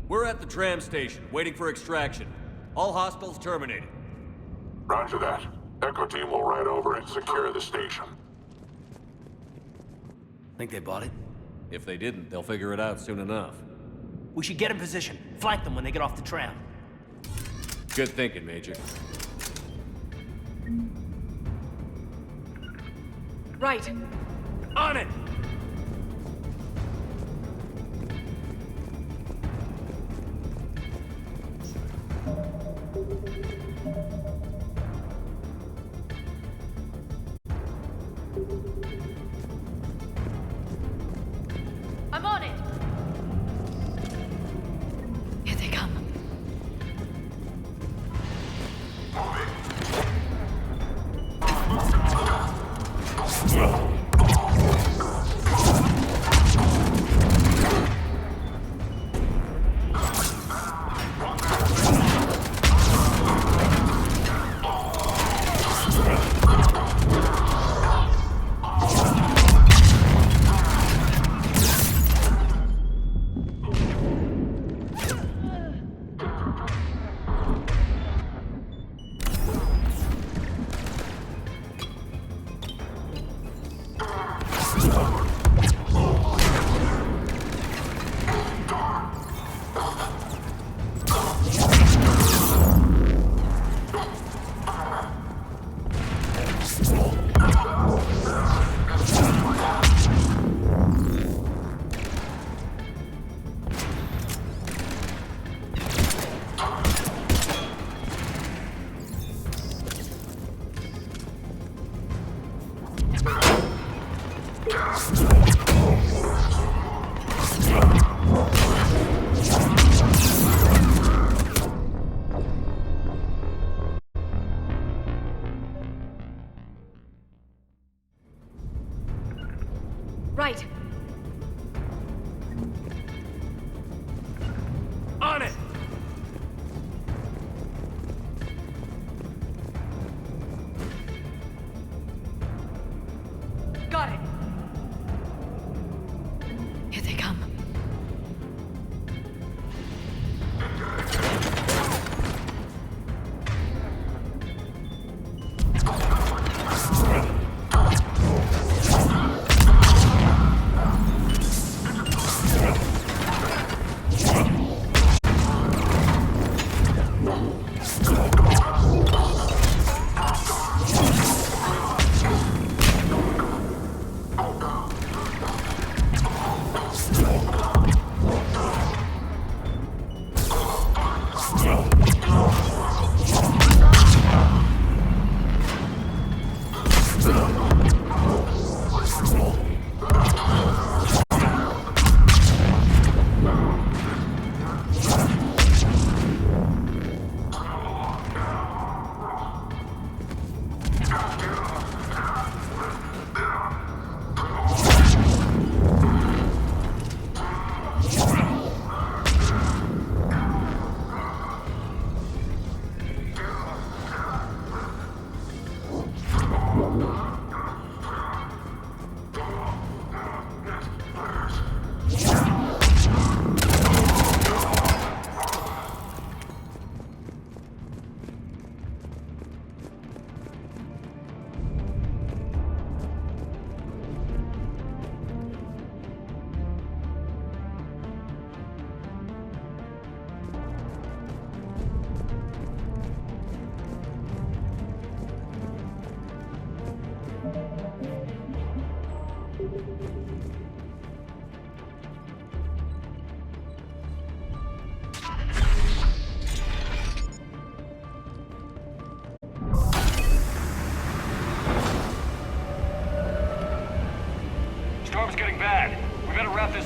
We're at the tram station, waiting for extraction. All hostiles terminated. Roger that. Echo Team will ride over and secure the station. Think they bought it? If they didn't, they'll figure it out soon enough. We should get in position. Flank them when they get off the tram. Good thinking, Major. Right. On it! I'm on it! Here they come.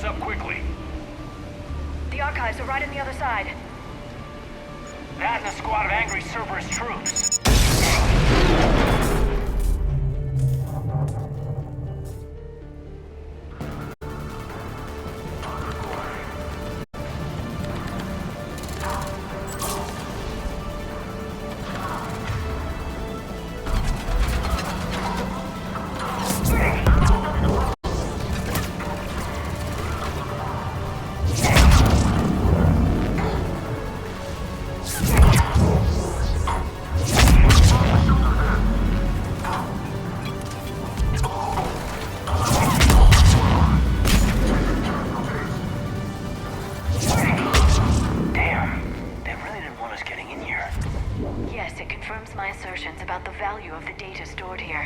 us up quickly. The archives are right on the other side. That and a squad of angry Cerberus troops. Yes, it confirms my assertions about the value of the data stored here.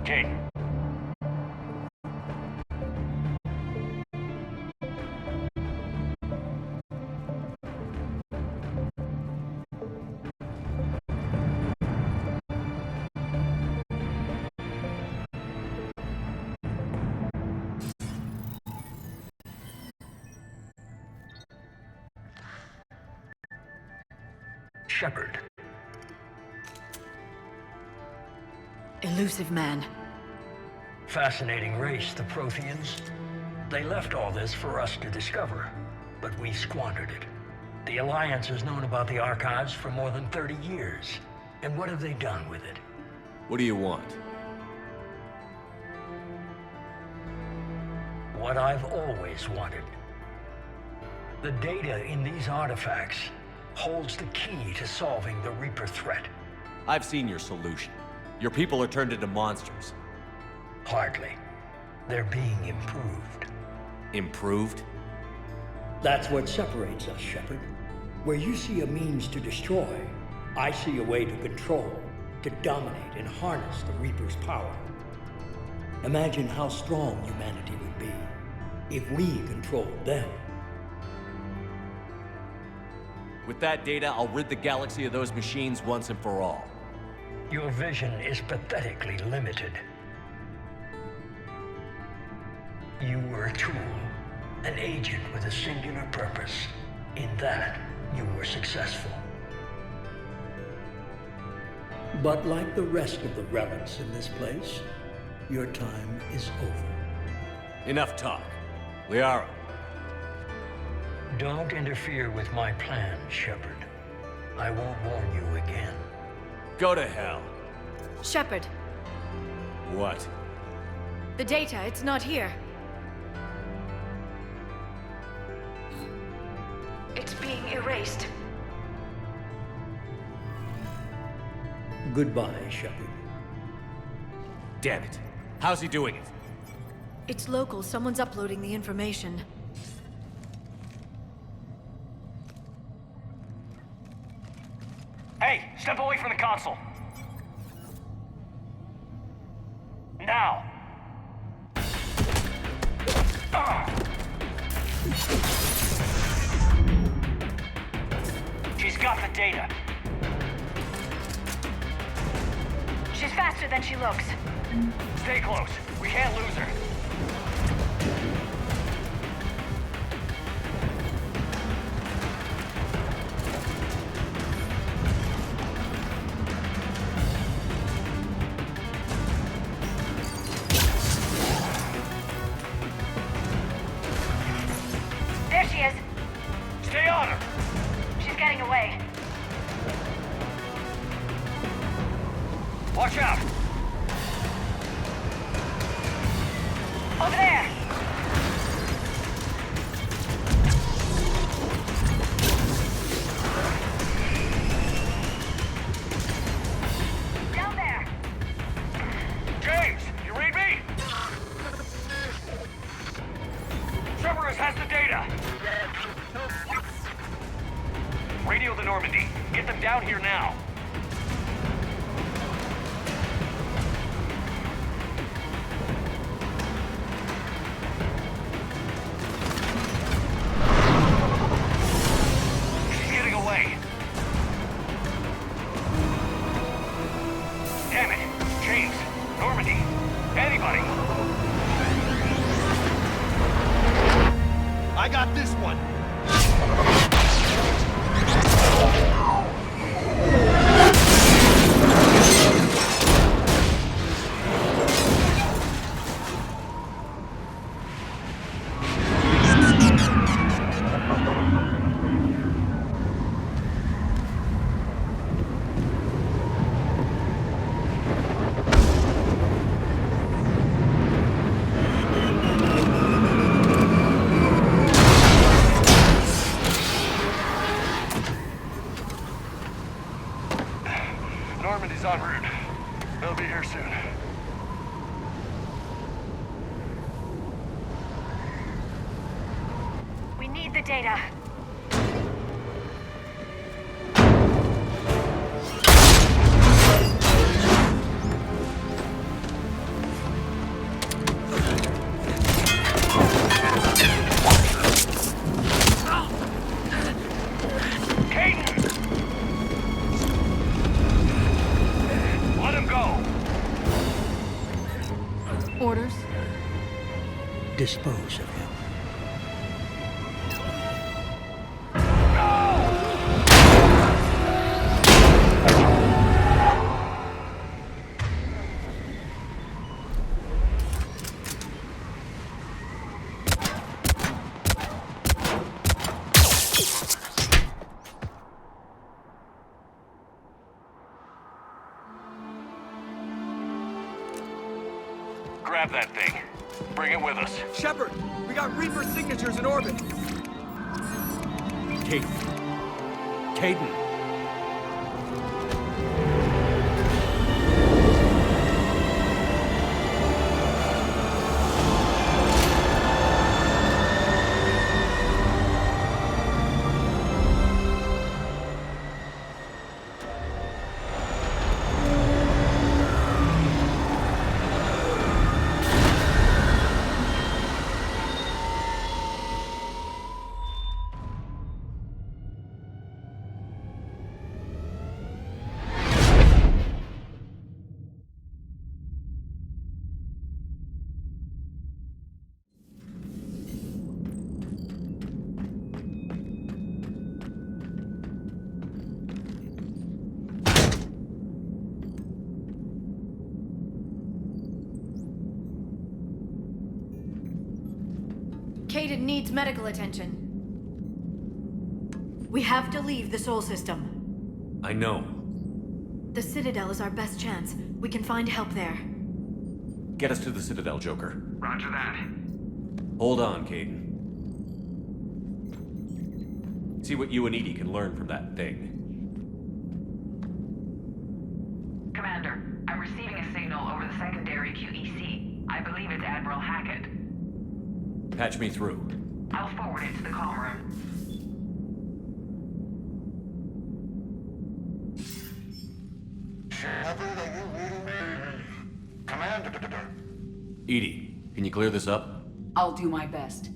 Kate. Shepard. Elusive man. Fascinating race, the Protheans. They left all this for us to discover, but we squandered it. The Alliance has known about the archives for more than 30 years. And what have they done with it? What do you want? What I've always wanted. The data in these artifacts holds the key to solving the Reaper threat. I've seen your solution. Your people are turned into monsters. Hardly. They're being improved. Improved? That's what separates us, Shepard. Where you see a means to destroy, I see a way to control, to dominate and harness the Reaper's power. Imagine how strong humanity would be if we controlled them. With that data, I'll rid the galaxy of those machines once and for all. Your vision is pathetically limited. You were a tool, an agent with a singular purpose. In that, you were successful. But like the rest of the relics in this place, your time is over. Enough talk. Liara. Don't interfere with my plan, Shepard. I won't warn you again. Go to hell. Shepard, What? the data, it's not here. It's being erased. Goodbye, Shepard. Damn it. How's he doing it? It's local. Someone's uploading the information. Hey, step away from the console. Now. She's got the data. She's faster than she looks. Stay close. We can't lose her. There she is. Stay on her. She's getting away. Watch out. Over there. Down there. James, you read me? Cerberus has the data. Radio the Normandy. Get them down here now. She's getting away. Damn it. James, Normandy, anybody. I got this one. Normandy's en route. They'll be here soon. We need the data. Orders? Dispose of him. Grab that thing. Bring it with us. Shepard, we got Reaper signatures in orbit. Caden. Caden. Caden needs medical attention. We have to leave the Sol system. I know. The Citadel is our best chance. We can find help there. Get us to the Citadel, Joker. Roger that. Hold on, Caden. See what you and Edie can learn from that thing. Commander, I'm receiving a signal over the secondary QEC. I believe it's Admiral Hackett. Patch me through. I'll forward it to the comm room. Shepard, are you reading me? Commander. Edie, can you clear this up? I'll do my best.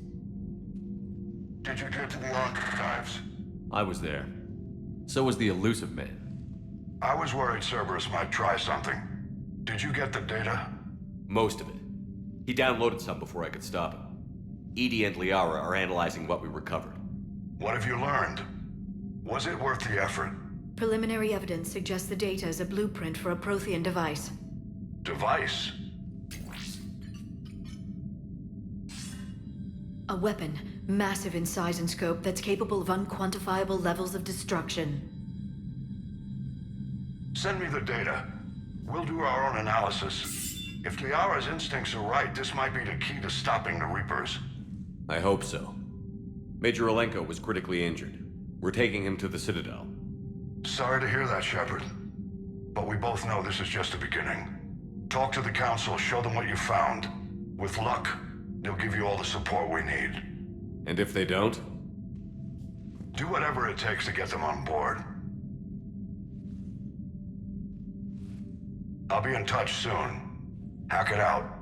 Did you get to the archives? I was there. So was the elusive man. I was worried Cerberus might try something. Did you get the data? Most of it. He downloaded some before I could stop him. Edie and Liara are analyzing what we recovered. What have you learned? Was it worth the effort? Preliminary evidence suggests the data is a blueprint for a Prothean device. Device? A weapon, massive in size and scope, that's capable of unquantifiable levels of destruction. Send me the data. We'll do our own analysis. If Liara's instincts are right, this might be the key to stopping the Reapers. I hope so. Major Olenko was critically injured. We're taking him to the Citadel. Sorry to hear that, Shepard. But we both know this is just the beginning. Talk to the Council, show them what you found. With luck, they'll give you all the support we need. And if they don't? Do whatever it takes to get them on board. I'll be in touch soon. Hack it out.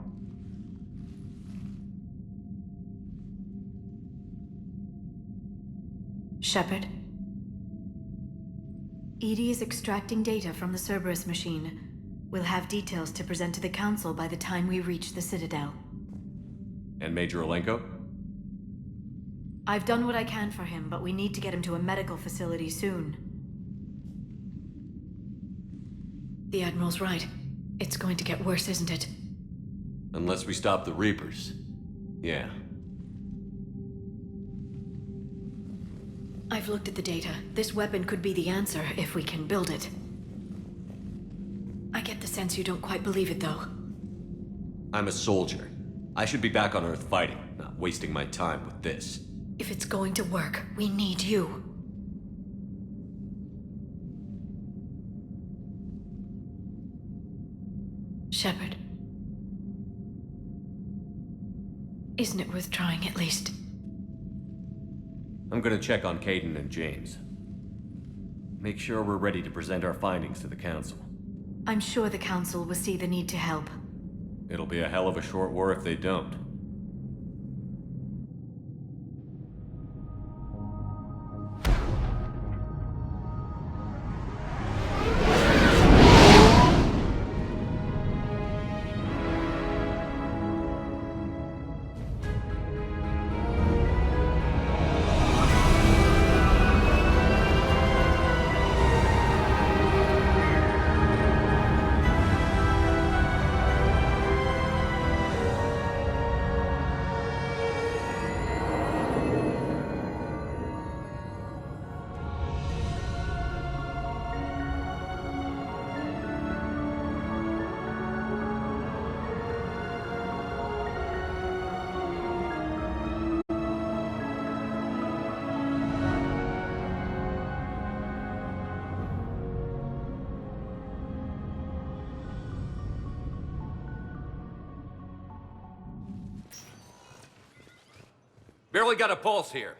Shepard? Edie is extracting data from the Cerberus machine. We'll have details to present to the Council by the time we reach the Citadel. And Major Olenko? I've done what I can for him, but we need to get him to a medical facility soon. The Admiral's right. It's going to get worse, isn't it? Unless we stop the Reapers. Yeah. I've looked at the data. This weapon could be the answer if we can build it. I get the sense you don't quite believe it, though. I'm a soldier. I should be back on Earth fighting, not wasting my time with this. If it's going to work, we need you. Shepard. Isn't it worth trying at least? I'm gonna check on Caden and James. Make sure we're ready to present our findings to the Council. I'm sure the Council will see the need to help. It'll be a hell of a short war if they don't. Barely got a pulse here.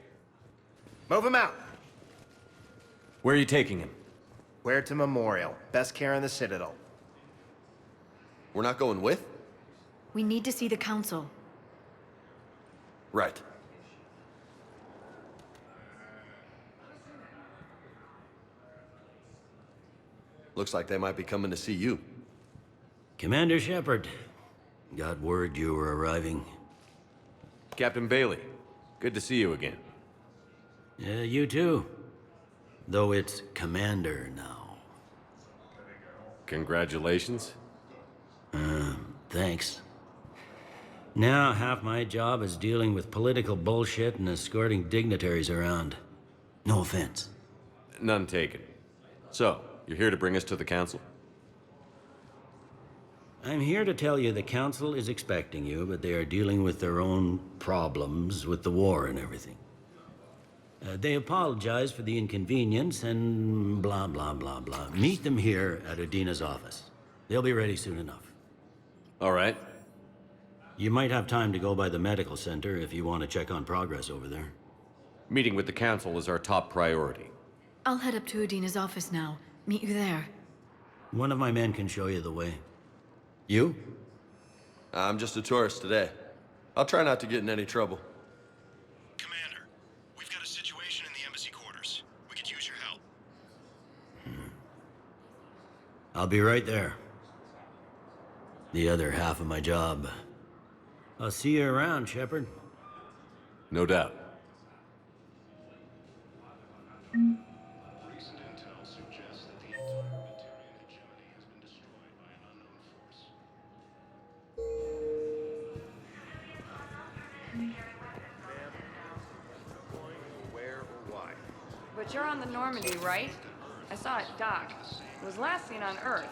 Move him out. Where are you taking him? Where to Memorial. Best care in the Citadel. We're not going with? We need to see the Council. Right. Looks like they might be coming to see you. Commander Shepard, got word you were arriving. Captain Bailey, good to see you again. Yeah, you too. Though it's Commander now. Congratulations. Thanks. Now half my job is dealing with political bullshit and escorting dignitaries around. No offense. None taken. So, you're here to bring us to the Council? I'm here to tell you the Council is expecting you, but they are dealing with their own problems with the war and everything. They apologize for the inconvenience and blah, blah, blah, blah. Meet them here at Adina's office. They'll be ready soon enough. All right. You might have time to go by the medical center if you want to check on progress over there. Meeting with the Council is our top priority. I'll head up to Adina's office now. Meet you there. One of my men can show you the way. You? I'm just a tourist today. I'll try not to get in any trouble. Commander, we've got a situation in the embassy quarters. We could use your help. I'll be right there. The other half of my job. I'll see you around, Shepard. No doubt. Recent intel suggests that the interplanetarian hegemony has been destroyed by an unknown force. Where or why? But you're on the Normandy, right? I saw it dock. It was last seen on Earth.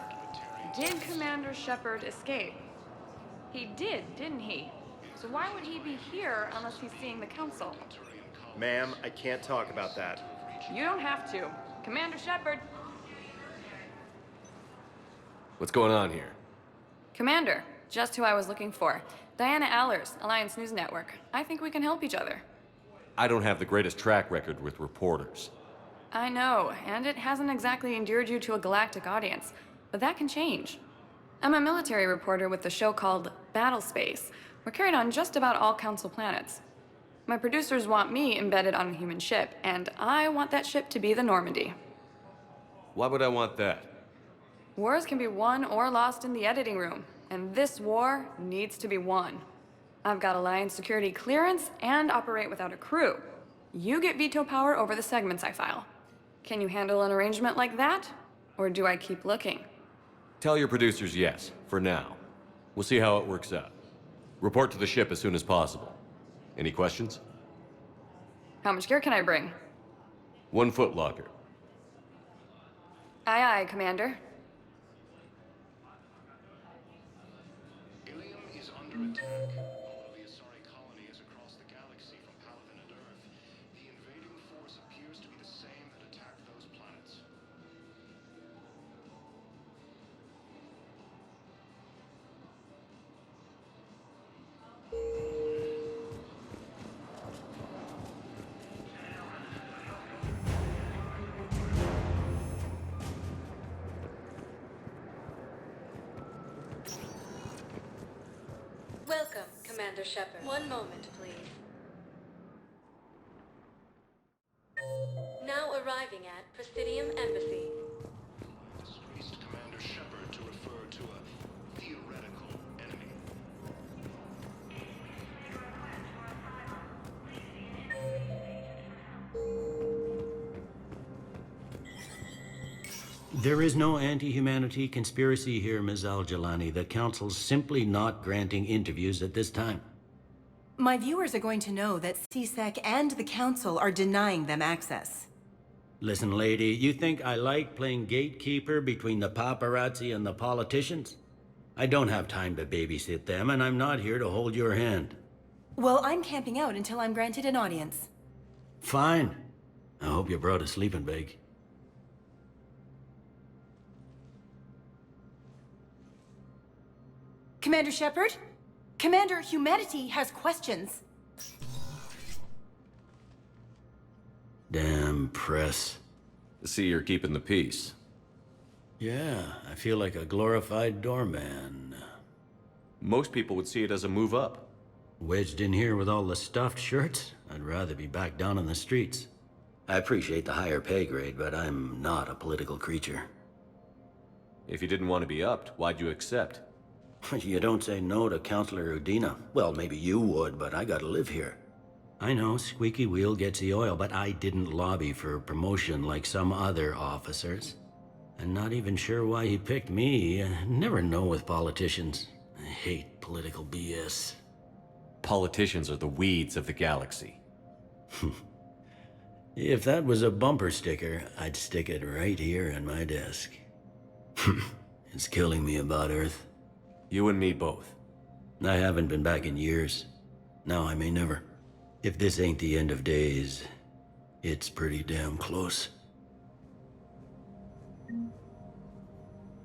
Did Commander Shepard escape? He did, didn't he? So why would he be here unless he's seeing the Council? Ma'am, I can't talk about that. You don't have to. Commander Shepard. What's going on here? Commander, just who I was looking for. Diana Allers, Alliance News Network. I think we can help each other. I don't have the greatest track record with reporters. I know, and it hasn't exactly endeared you to a galactic audience. But that can change. I'm a military reporter with the show called Battle Space. We're carried on just about all Council planets. My producers want me embedded on a human ship, and I want that ship to be the Normandy. Why would I want that? Wars can be won or lost in the editing room, and this war needs to be won. I've got Alliance security clearance and operate without a crew. You get veto power over the segments I file. Can you handle an arrangement like that? Or do I keep looking? Tell your producers yes, for now. We'll see how it works out. Report to the ship as soon as possible. Any questions? How much gear can I bring? 1 foot locker. Aye, aye, Commander. Ilium is under attack. Although the Asari colony is across the galaxy from Paladin and Earth, the invading force appears to be the same that attacked those planets. Welcome, Commander Shepard. One moment, please. Now arriving at Presidium Embassy. Disgraced Commander Shepard to refer to a theoretical enemy. There is no anti-humanity conspiracy here, Ms. Al-Jalani. The Council's simply not granting interviews at this time. My viewers are going to know that CSEC and the Council are denying them access. Listen, lady, you think I like playing gatekeeper between the paparazzi and the politicians? I don't have time to babysit them, and I'm not here to hold your hand. Well, I'm camping out until I'm granted an audience. Fine. I hope you brought a sleeping bag. Commander Shepard? Commander, humanity has questions. press. See, you're keeping the peace. Yeah, I feel like a glorified doorman. Most people would see it as a move up. Wedged in here with all the stuffed shirts? I'd rather be back down on the streets. I appreciate the higher pay grade, but I'm not a political creature. If you didn't want to be upped, why'd you accept? You don't say no to Councillor Udina. Well, maybe you would, but I gotta live here. I know, squeaky wheel gets the oil, but I didn't lobby for promotion like some other officers. I'm not even sure why he picked me. I never know with politicians. I hate political BS. Politicians are the weeds of the galaxy. If that was a bumper sticker, I'd stick it right here on my desk. It's killing me about Earth. You and me both. I haven't been back in years. Now I may never. If this ain't the end of days, it's pretty damn close.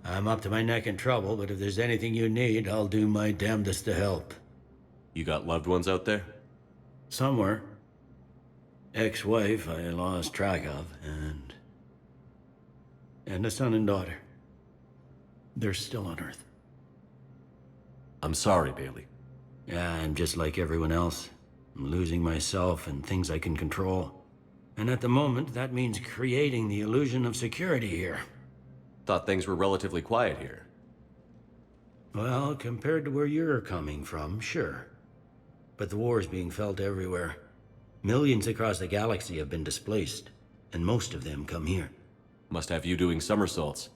I'm up to my neck in trouble, but if there's anything you need, I'll do my damnedest to help. You got loved ones out there? Somewhere. Ex-wife I lost track of, and a son and daughter. They're still on Earth. I'm sorry, Bailey. Yeah, I'm just like everyone else. I'm losing myself and things I can control. And at the moment, that means creating the illusion of security here. Thought things were relatively quiet here. Well, compared to where you're coming from, sure. But the war's being felt everywhere. Millions across the galaxy have been displaced, and most of them come here. Must have you doing somersaults.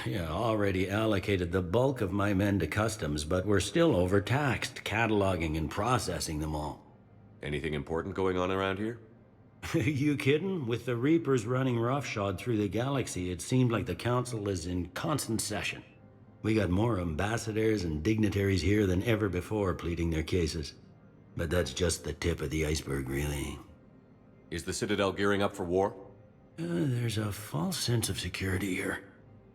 Yeah, already allocated the bulk of my men to customs, but we're still overtaxed, cataloging and processing them all. Anything important going on around here? You kidding? With the Reapers running roughshod through the galaxy, it seemed like the Council is in constant session. We got more ambassadors and dignitaries here than ever before pleading their cases. But that's just the tip of the iceberg, really. Is the Citadel gearing up for war? There's a false sense of security here.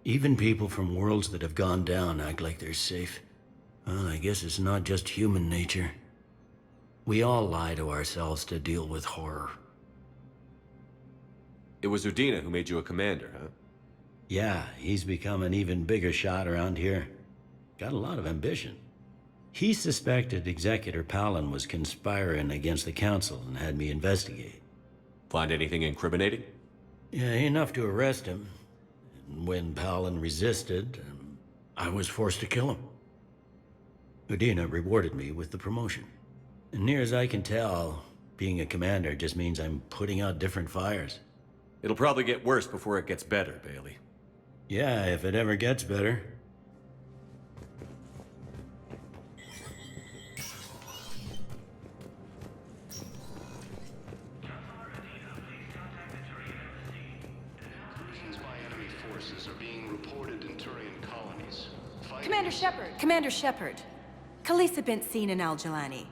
Even people from worlds that have gone down act like they're safe. Well, I guess it's not just human nature. We all lie to ourselves to deal with horror. It was Udina who made you a commander, huh? Yeah, he's become an even bigger shot around here. Got a lot of ambition. He suspected Executor Palin was conspiring against the Council and had me investigate. Find anything incriminating? Yeah, enough to arrest him. And when Palin resisted, I was forced to kill him. Udina rewarded me with the promotion. And near as I can tell, being a commander just means I'm putting out different fires. It'll probably get worse before it gets better, Bailey. Yeah, if it ever gets better. Commander Shepard. Khaleesa bint seen in Al-Jalani.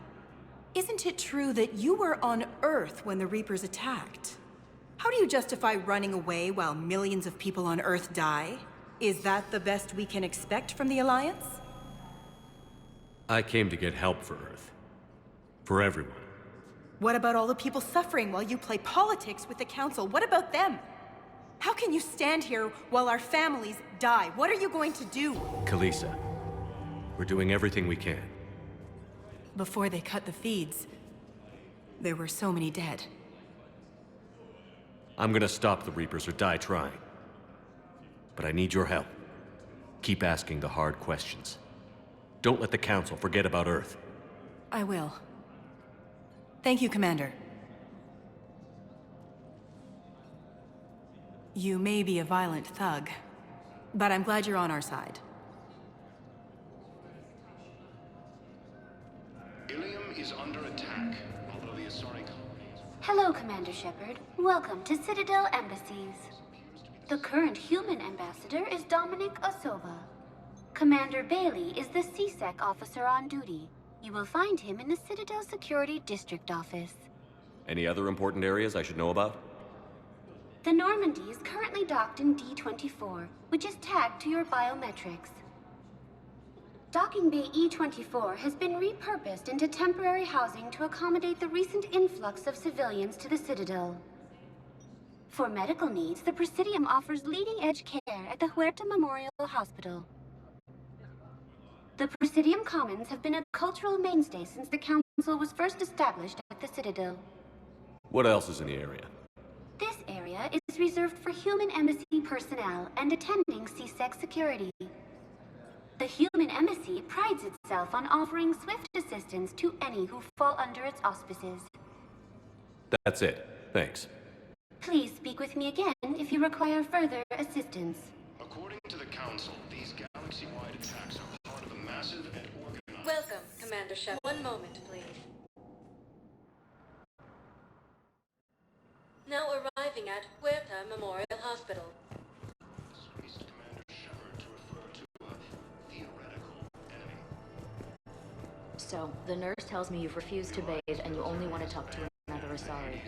Isn't it true that you were on Earth when the Reapers attacked? How do you justify running away while millions of people on Earth die? Is that the best we can expect from the Alliance? I came to get help for Earth. For everyone. What about all the people suffering while you play politics with the Council? What about them? How can you stand here while our families die? What are you going to do? Khaleesa, we're doing everything we can. Before they cut the feeds, there were so many dead. I'm gonna stop the Reapers or die trying. But I need your help. Keep asking the hard questions. Don't let the Council forget about Earth. I will. Thank you, Commander. You may be a violent thug, but I'm glad you're on our side. Ilium is under attack, although the Asari... Hello, Commander Shepard. Welcome to Citadel Embassies. The current human ambassador is Dominic Osova. Commander Bailey is the CSEC officer on duty. You will find him in the Citadel Security District office. Any other important areas I should know about? The Normandy is currently docked in D-24, which is tagged to your biometrics. Docking Bay E-24 has been repurposed into temporary housing to accommodate the recent influx of civilians to the Citadel. For medical needs, the Presidium offers leading-edge care at the Huerta Memorial Hospital. The Presidium Commons have been a cultural mainstay since the Council was first established at the Citadel. What else is in the area? This area is reserved for human embassy personnel and attending CSEC security. The human embassy prides itself on offering swift assistance to any who fall under its auspices. That's it. Thanks. Please speak with me again if you require further assistance. According to the Council, these galaxy-wide attacks are part of a massive and organized... Welcome, Commander Shepard. One moment, please. Now arriving at Huerta Memorial Hospital. Commander Shepard to refer to a theoretical enemy. So, the nurse tells me you've refused to bathe and you only want to talk to another Asari.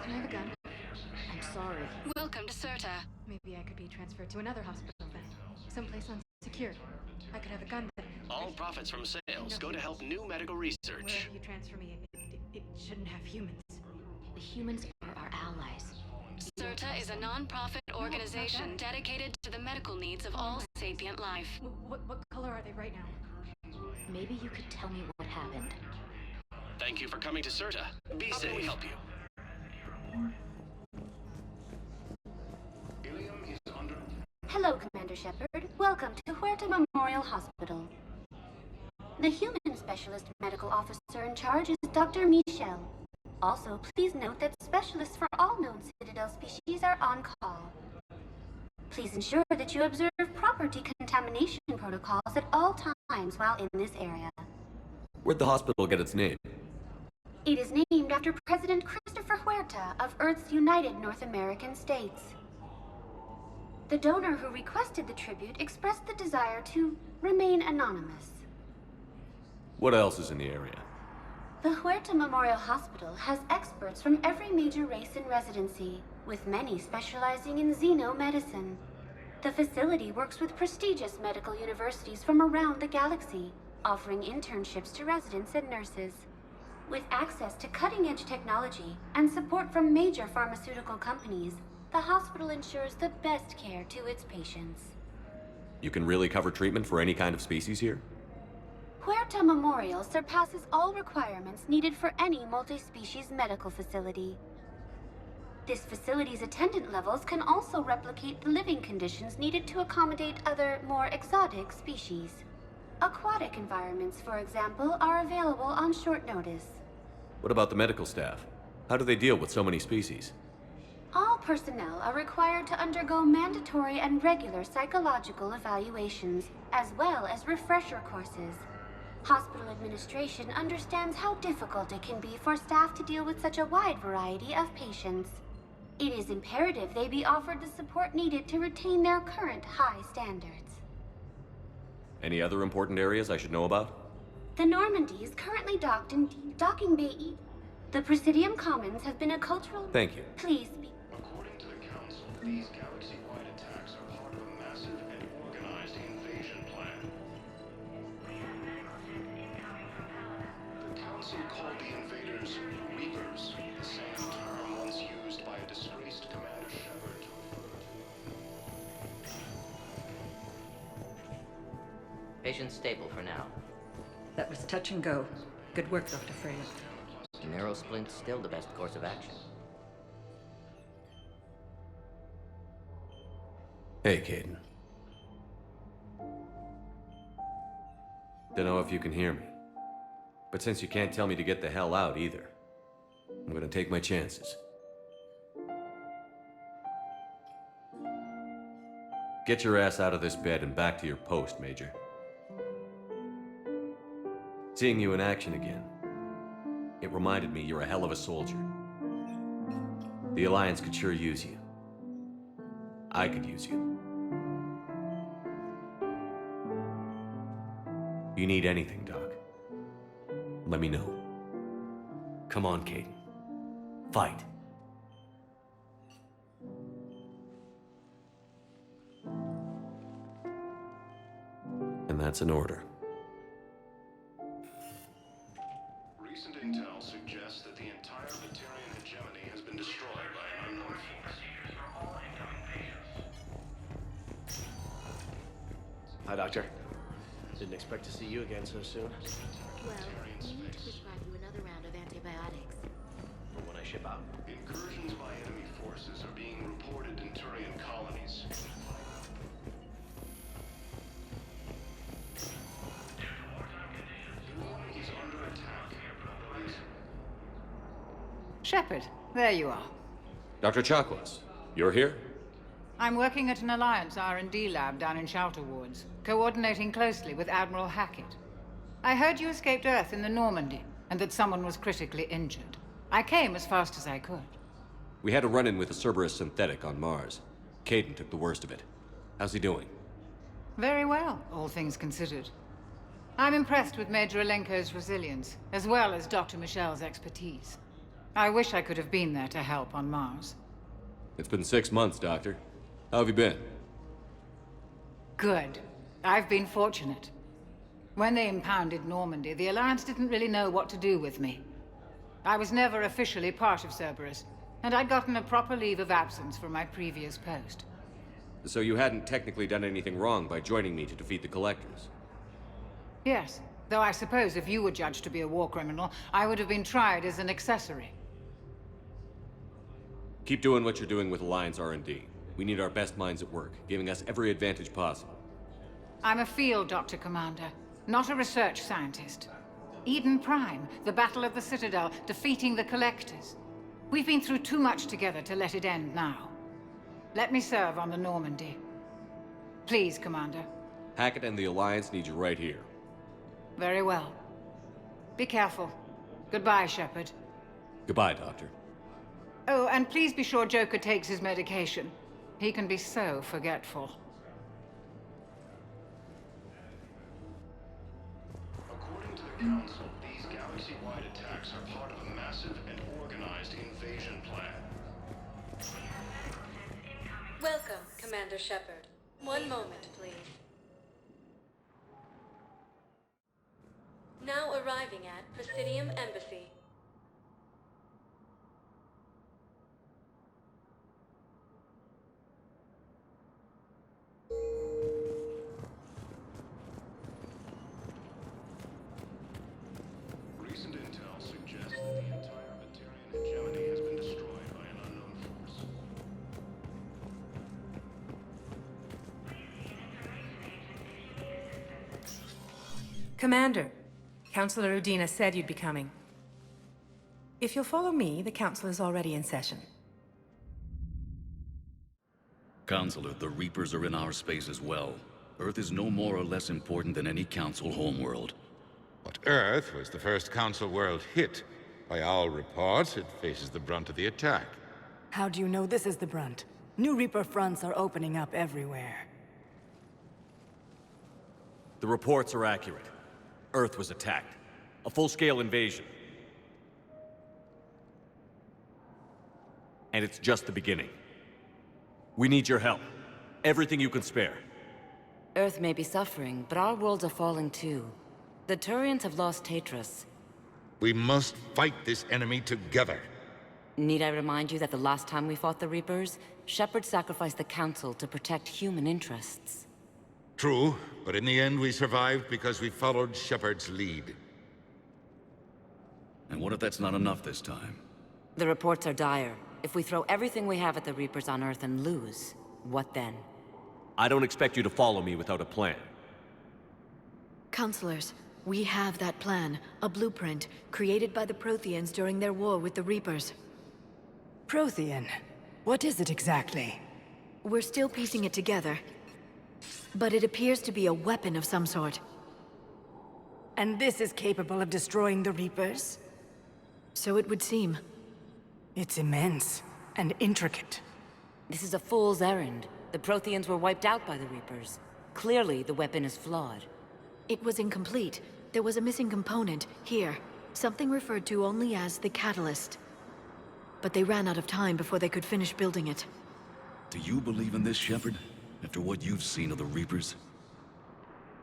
Can I have a gun? I'm sorry. Welcome to Serta. Maybe I could be transferred to another hospital then. Someplace unsecured. I could have a gun then. All profits from sales go to help new medical research. Wherever you transfer me, it shouldn't have humans. The humans are our allies. Serta is a non-profit organization dedicated to the medical needs of all sapient life. What color are they right now? Maybe you could tell me what happened. Thank you for coming to Serta. Be safe. How can we help you? Hello, Commander Shepard. Welcome to Huerta Memorial Hospital. The human specialist medical officer in charge is Dr. Michel. Also, please note that specialists for all known Citadel species are on call. Please ensure that you observe proper decontamination protocols at all times while in this area. Where'd the hospital get its name? It is named after President Christopher Huerta of Earth's United North American States. The donor who requested the tribute expressed the desire to remain anonymous. What else is in the area? The Huerta Memorial Hospital has experts from every major race in residency, with many specializing in xenomedicine. The facility works with prestigious medical universities from around the galaxy, offering internships to residents and nurses. With access to cutting-edge technology and support from major pharmaceutical companies, the hospital ensures the best care to its patients. You can really cover treatment for any kind of species here? Huerta Memorial surpasses all requirements needed for any multi-species medical facility. This facility's attendant levels can also replicate the living conditions needed to accommodate other, more exotic species. Aquatic environments, for example, are available on short notice. What about the medical staff? How do they deal with so many species? All personnel are required to undergo mandatory and regular psychological evaluations, as well as refresher courses. Hospital administration understands how difficult it can be for staff to deal with such a wide variety of patients. It is imperative they be offered the support needed to retain their current high standards. Any other important areas I should know about? The Normandy is currently docked in Docking Bay E. The Presidium Commons have been a cultural... Thank you. Please speak. According to the Council, these galaxy-wide attacks are part of a massive and organized invasion plan. The Council called the invaders Reapers, the same term once used by a disgraced Commander Shepard. Patient stable for now. That was touch and go. Good work, Dr. Freya. Neurosplint's still the best course of action. Hey, Caden. Don't know if you can hear me. But since you can't tell me to get the hell out either, I'm gonna take my chances. Get your ass out of this bed and back to your post, Major. Seeing you in action again, it reminded me you're a hell of a soldier. The Alliance could sure use you. I could use you. You need anything, Doc, let me know. Come on, Caden. Fight. And that's an order. Recent intel suggests that the entire Batarian hegemony has been destroyed by an Hi, Doctor. Didn't expect to see you again so soon. Well, we need to prescribe you another round of antibiotics. For when I ship out. Incursions by enemy forces are being reported in Turian colonies. Is under attack. Shepard, there you are. Dr. Chakwas, you're here? I'm working at an Alliance R&D lab down in Shelter Woods, coordinating closely with Admiral Hackett. I heard you escaped Earth in the Normandy, and that someone was critically injured. I came as fast as I could. We had a run-in with a Cerberus synthetic on Mars. Caden took the worst of it. How's he doing? Very well, all things considered. I'm impressed with Major Alenko's resilience, as well as Dr. Michel's expertise. I wish I could have been there to help on Mars. It's been 6 months, Doctor. How have you been? Good. I've been fortunate. When they impounded Normandy, the Alliance didn't really know what to do with me. I was never officially part of Cerberus, and I'd gotten a proper leave of absence from my previous post. So you hadn't technically done anything wrong by joining me to defeat the Collectors? Yes, though I suppose if you were judged to be a war criminal, I would have been tried as an accessory. Keep doing what you're doing with Alliance R&D. We need our best minds at work, giving us every advantage possible. I'm a field doctor, Commander, not a research scientist. Eden Prime, the Battle of the Citadel, defeating the Collectors. We've been through too much together to let it end now. Let me serve on the Normandy. Please, Commander. Hackett and the Alliance need you right here. Very well. Be careful. Goodbye, Shepard. Goodbye, Doctor. Oh, and please be sure Joker takes his medication. He can be so forgetful. According to the Council, these galaxy-wide attacks are part of a massive and organized invasion plan. Welcome, Commander Shepard. One moment, please. Now arriving at Presidium Embassy. Recent intel suggests that the entire Batarian hegemony has been destroyed by an unknown force. Commander, Councilor Udina said you'd be coming. If you'll follow me, the Council is already in session. Counselor, the Reapers are in our space as well. Earth is no more or less important than any Council homeworld. But Earth was the first Council world hit. By all reports, it faces the brunt of the attack. How do you know this is the brunt? New Reaper fronts are opening up everywhere. The reports are accurate. Earth was attacked. A full-scale invasion. And it's just the beginning. We need your help. Everything you can spare. Earth may be suffering, but our worlds are falling too. The Turians have lost Tatris. We must fight this enemy together. Need I remind you that the last time we fought the Reapers, Shepard sacrificed the Council to protect human interests? True, but in the end we survived because we followed Shepard's lead. And what if that's not enough this time? The reports are dire. If we throw everything we have at the Reapers on Earth and lose, what then? I don't expect you to follow me without a plan. Counselors, we have that plan. A blueprint, created by the Protheans during their war with the Reapers. Prothean? What is it exactly? We're still piecing it together. But it appears to be a weapon of some sort. And this is capable of destroying the Reapers? So it would seem. It's immense and intricate. This is a fool's errand. The Protheans were wiped out by the Reapers. Clearly, the weapon is flawed. It was incomplete. There was a missing component, here. Something referred to only as the catalyst. But they ran out of time before they could finish building it. Do you believe in this, Shepard? After what you've seen of the Reapers?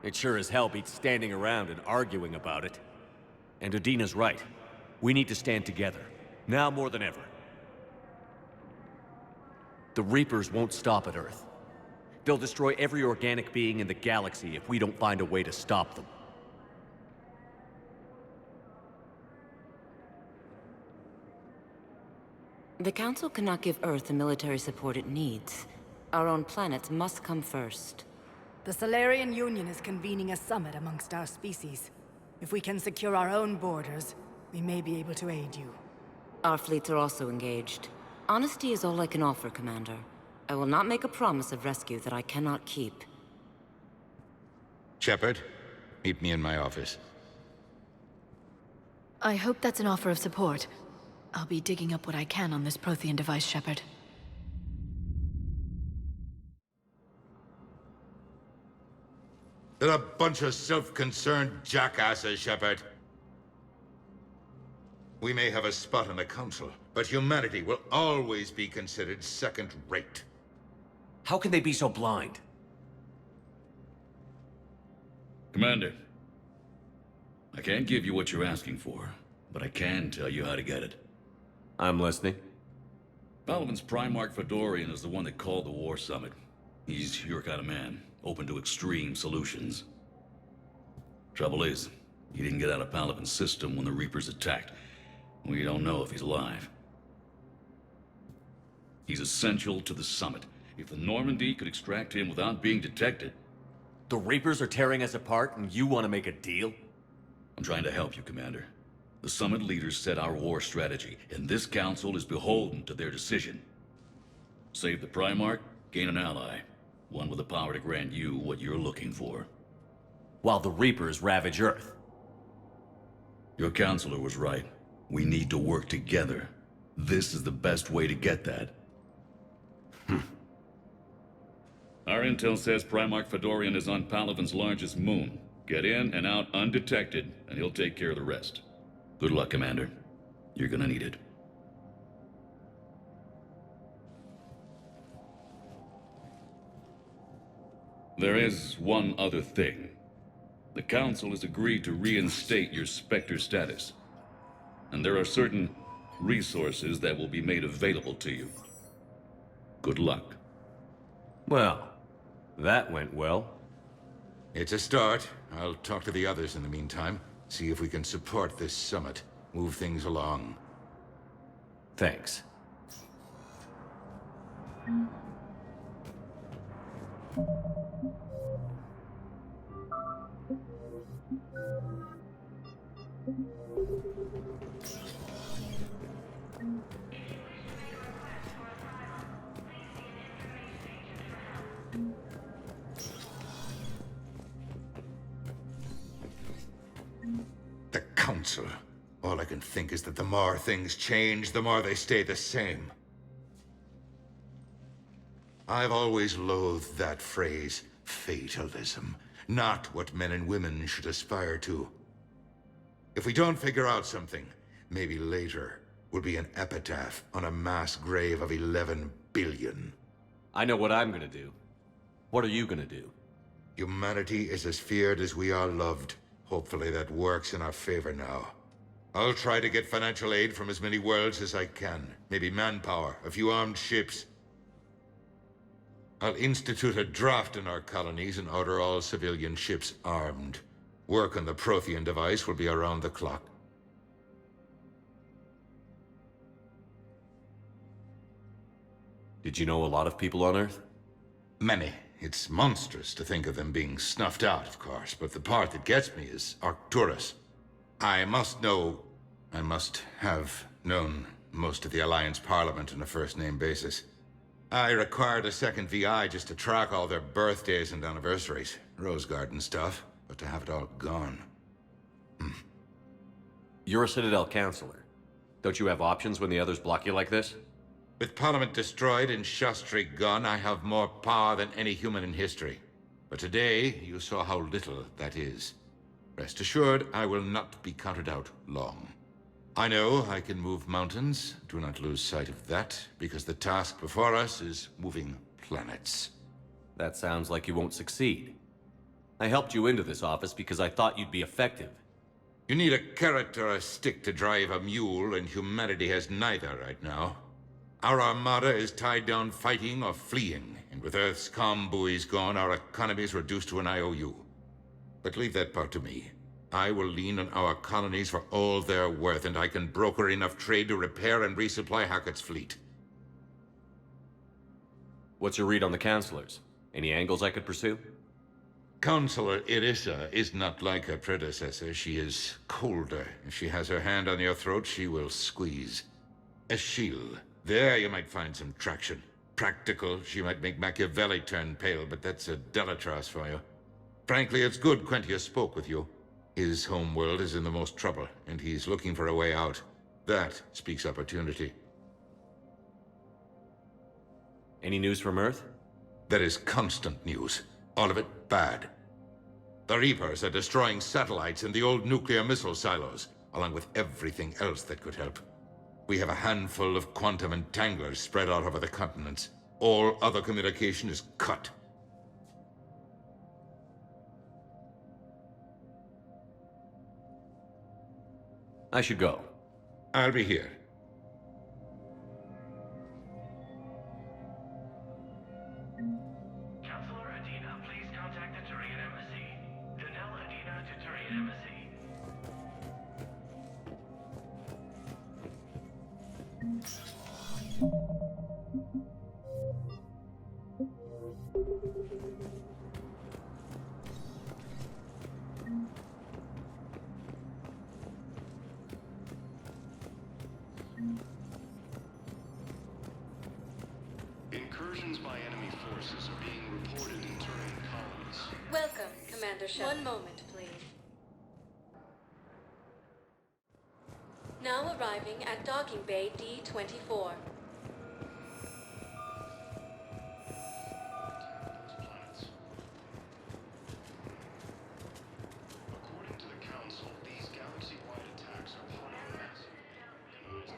It sure as hell beats standing around and arguing about it. And Udina's right. We need to stand together. Now more than ever. The Reapers won't stop at Earth. They'll destroy every organic being in the galaxy if we don't find a way to stop them. The Council cannot give Earth the military support it needs. Our own planets must come first. The Solarian Union is convening a summit amongst our species. If we can secure our own borders, we may be able to aid you. Our fleets are also engaged. Honesty is all I can offer, Commander. I will not make a promise of rescue that I cannot keep. Shepard, meet me in my office. I hope that's an offer of support. I'll be digging up what I can on this Prothean device, Shepard. They're a bunch of self-concerned jackasses, Shepard. We may have a spot on the Council, but humanity will always be considered second-rate. How can they be so blind? Commander, I can't give you what you're asking for, but I can tell you how to get it. I'm listening. Palaven's Primarch Fedorian is the one that called the War Summit. He's your kind of man, open to extreme solutions. Trouble is, he didn't get out of Palaven's system when the Reapers attacked. We don't know if he's alive. He's essential to the summit. If the Normandy could extract him without being detected... The Reapers are tearing us apart, and you want to make a deal? I'm trying to help you, Commander. The summit leaders set our war strategy, and this council is beholden to their decision. Save the Primarch, gain an ally. One with the power to grant you what you're looking for. While the Reapers ravage Earth. Your counselor was right. We need to work together. This is the best way to get that. Our intel says Primarch Fedorian is on Palaven's largest moon. Get in and out undetected, and he'll take care of the rest. Good luck, Commander. You're gonna need it. There is one other thing. The Council has agreed to reinstate your Spectre status. And there are certain resources that will be made available to you. Good luck. Well, that went well. It's a start. I'll talk to the others in the meantime. See if we can support this summit. Move things along. Thanks. The Council. All I can think is that the more things change, the more they stay the same. I've always loathed that phrase, fatalism. Not what men and women should aspire to. If we don't figure out something, maybe later will be an epitaph on a mass grave of 11 billion. I know what I'm gonna do. What are you gonna do? Humanity is as feared as we are loved. Hopefully that works in our favor now. I'll try to get financial aid from as many worlds as I can. Maybe manpower, a few armed ships. I'll institute a draft in our colonies and order all civilian ships armed. Work on the Prothean device will be around the clock. Did you know a lot of people on Earth? Many. It's monstrous to think of them being snuffed out, of course, but the part that gets me is Arcturus. I must have known most of the Alliance Parliament on a first-name basis. I required a second VI just to track all their birthdays and anniversaries. Rose Garden stuff, but to have it all gone. You're a Citadel counselor. Don't you have options when the others block you like this? With Parliament destroyed and Shastri gone, I have more power than any human in history. But today, you saw how little that is. Rest assured, I will not be counted out long. I know I can move mountains. Do not lose sight of that, because the task before us is moving planets. That sounds like you won't succeed. I helped you into this office because I thought you'd be effective. You need a carrot or a stick to drive a mule, and humanity has neither right now. Our armada is tied down fighting or fleeing, and with Earth's comm buoys gone, our economy is reduced to an IOU. But leave that part to me. I will lean on our colonies for all they're worth, and I can broker enough trade to repair and resupply Hackett's fleet. What's your read on the counselors? Any angles I could pursue? Counselor Irissa is not like her predecessor. She is colder. If she has her hand on your throat, she will squeeze. Eschil. There you might find some traction. Practical, she might make Machiavelli turn pale, but that's a Delatras for you. Frankly, it's good Quentius spoke with you. His home world is in the most trouble, and he's looking for a way out. That speaks opportunity. Any news from Earth? There is constant news. All of it bad. The Reapers are destroying satellites in the old nuclear missile silos, along with everything else that could help. We have a handful of quantum entanglers spread out over the continents. All other communication is cut. I should go. I'll be here. Counselor Adina, please contact the Turian Embassy. Danelle Adina to Turian Embassy. Incursions by enemy forces are being reported in Turian colonies. Welcome, Commander Shepard. One moment, please. Now arriving at Docking Bay D-24. According to the Council, these galaxy-wide attacks are part of a massive organized...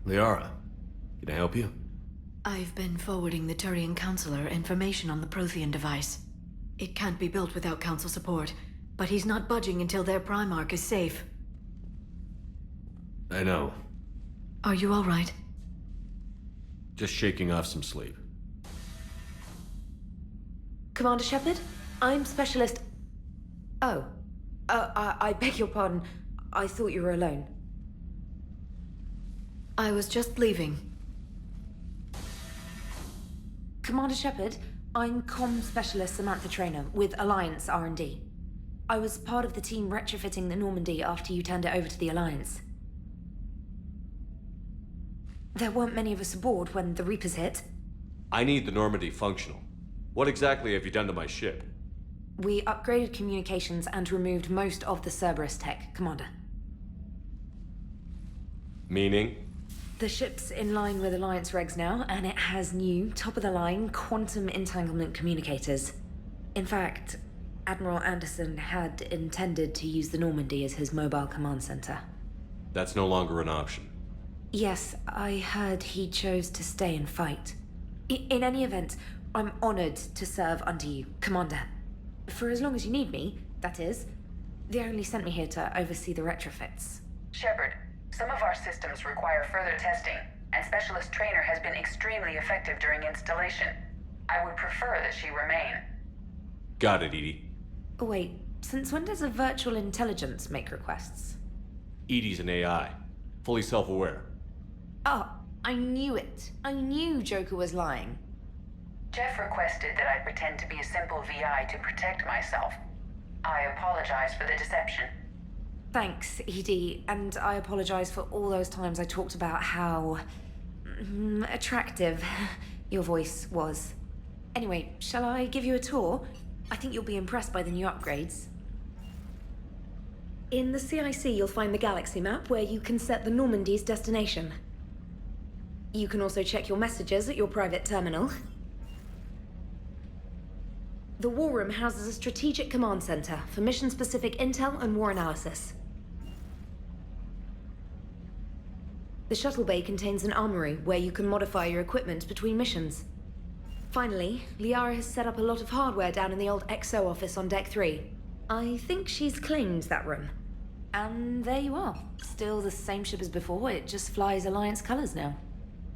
Liara, can I help you? I've been forwarding the Turian Counselor information on the Prothean device. It can't be built without Council support, but he's not budging until their Primarch is safe. I know. Are you all right? Just shaking off some sleep. Commander Shepard, I'm Specialist... Oh. I beg your pardon. I thought you were alone. I was just leaving. Commander Shepard, I'm Comm Specialist Samantha Traynor with Alliance R&D. I was part of the team retrofitting the Normandy after you turned it over to the Alliance. There weren't many of us aboard when the Reapers hit. I need the Normandy functional. What exactly have you done to my ship? We upgraded communications and removed most of the Cerberus tech, Commander. Meaning? The ship's in line with Alliance regs now, and it has new, top-of-the-line quantum entanglement communicators. In fact, Admiral Anderson had intended to use the Normandy as his mobile command center. That's no longer an option. Yes, I heard he chose to stay and fight. In any event, I'm honored to serve under you, Commander. For as long as you need me, that is. They only sent me here to oversee the retrofits. Shepard, some of our systems require further testing, and Specialist Trainer has been extremely effective during installation. I would prefer that she remain. Got it, Edie. Wait, since when does a virtual intelligence make requests? Edie's an AI. Fully self-aware. Oh, I knew it. I knew Joker was lying. Jeff requested that I pretend to be a simple VI to protect myself. I apologize for the deception. Thanks, Edie, and I apologize for all those times I talked about how... attractive your voice was. Anyway, shall I give you a tour? I think you'll be impressed by the new upgrades. In the CIC, you'll find the galaxy map where you can set the Normandy's destination. You can also check your messages at your private terminal. The War Room houses a strategic command center for mission-specific intel and war analysis. The shuttle bay contains an armory where you can modify your equipment between missions. Finally, Liara has set up a lot of hardware down in the old XO office on Deck 3. I think she's claimed that room. And there you are. Still the same ship as before, it just flies Alliance colors now.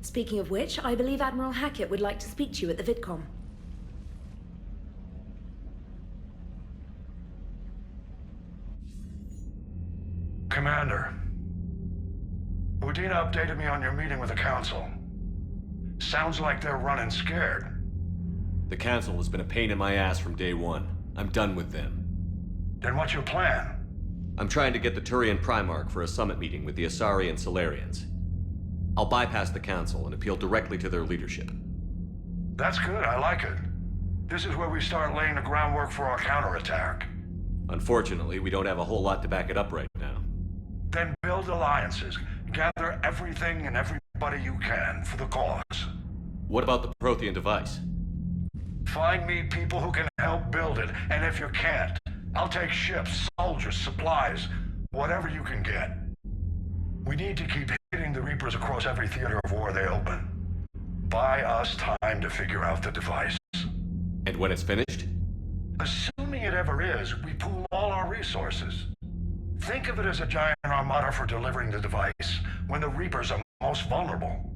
Speaking of which, I believe Admiral Hackett would like to speak to you at the VidCom. Commander, Udina updated me on your meeting with the Council. Sounds like they're running scared. The Council has been a pain in my ass from day one. I'm done with them. Then what's your plan? I'm trying to get the Turian Primarch for a summit meeting with the Asari and Solarians. I'll bypass the Council and appeal directly to their leadership. That's good, I like it. This is where we start laying the groundwork for our counterattack. Unfortunately, we don't have a whole lot to back it up right now. Then build alliances. Gather everything and everybody you can for the cause. What about the Prothean device? Find me people who can help build it, and if you can't, I'll take ships, soldiers, supplies, whatever you can get. We need to keep hitting the Reapers across every theater of war they open. Buy us time to figure out the device. And when it's finished? Assuming it ever is, we pool all our resources. Think of it as a giant armada for delivering the device when the Reapers are most vulnerable.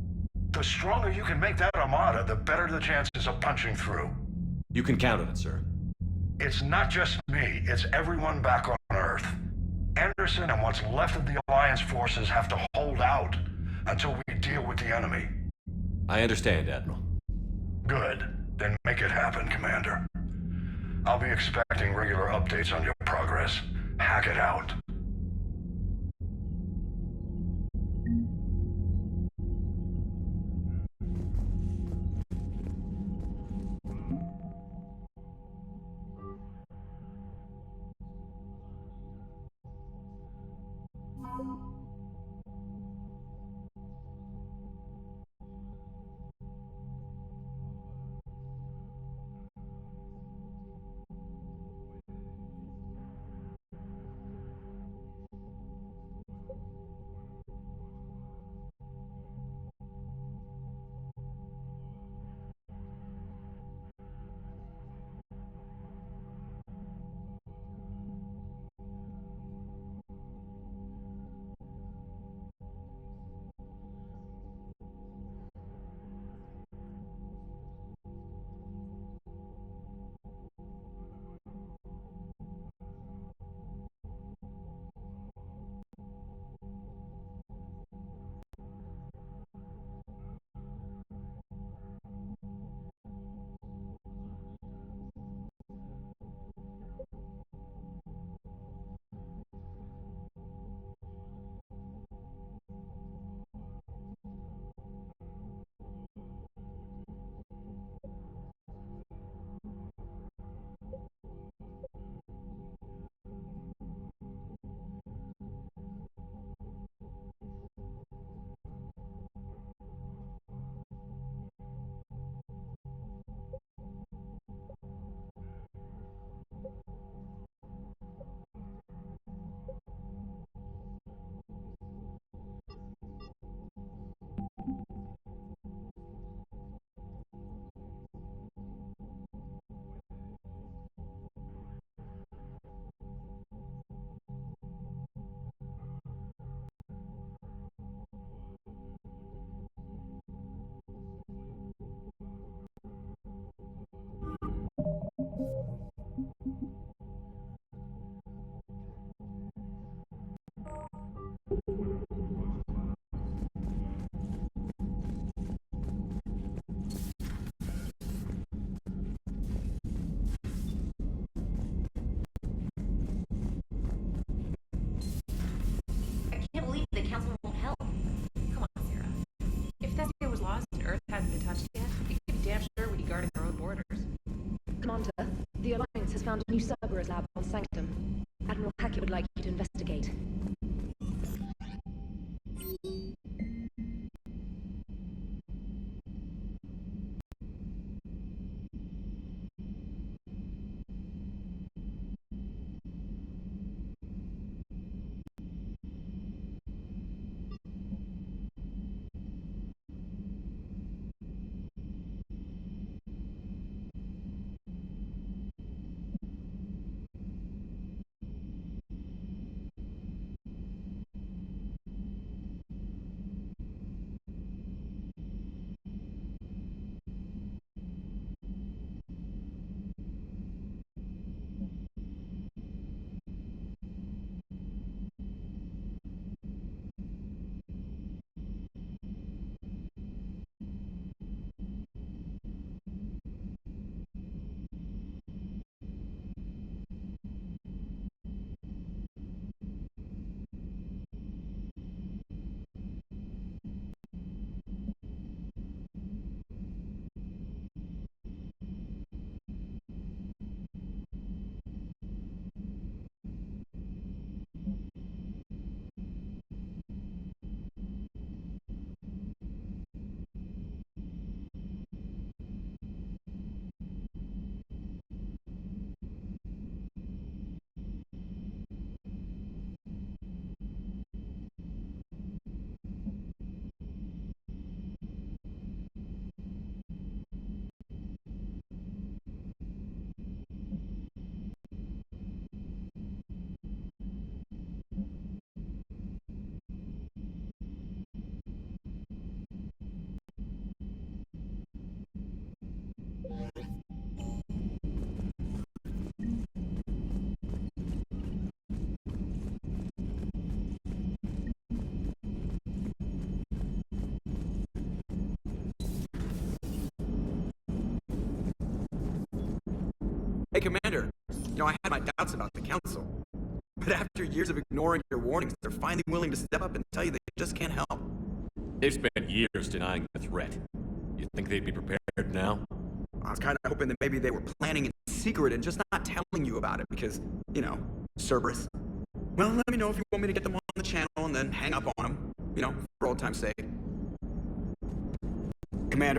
The stronger you can make that armada, the better the chances of punching through. You can count on it, sir. It's not just me, it's everyone back on Earth. Anderson and what's left of the Alliance forces have to hold out until we deal with the enemy. I understand, Admiral. Good. Then make it happen, Commander. I'll be expecting regular updates on your progress. Hack it out. found a new Cerberus lab on Sanctum. Admiral Hackett would like you to investigate. Hey, Commander. I had my doubts about the Council. But after years of ignoring your warnings, they're finally willing to step up and tell you they just can't help. They've spent years denying the threat. You think they'd be prepared now? I was kind of hoping that maybe they were planning in secret and just not telling you about it because, Cerberus. Well, let me know if you want me to get them on the channel and then hang up on them, for old time's sake. Commander.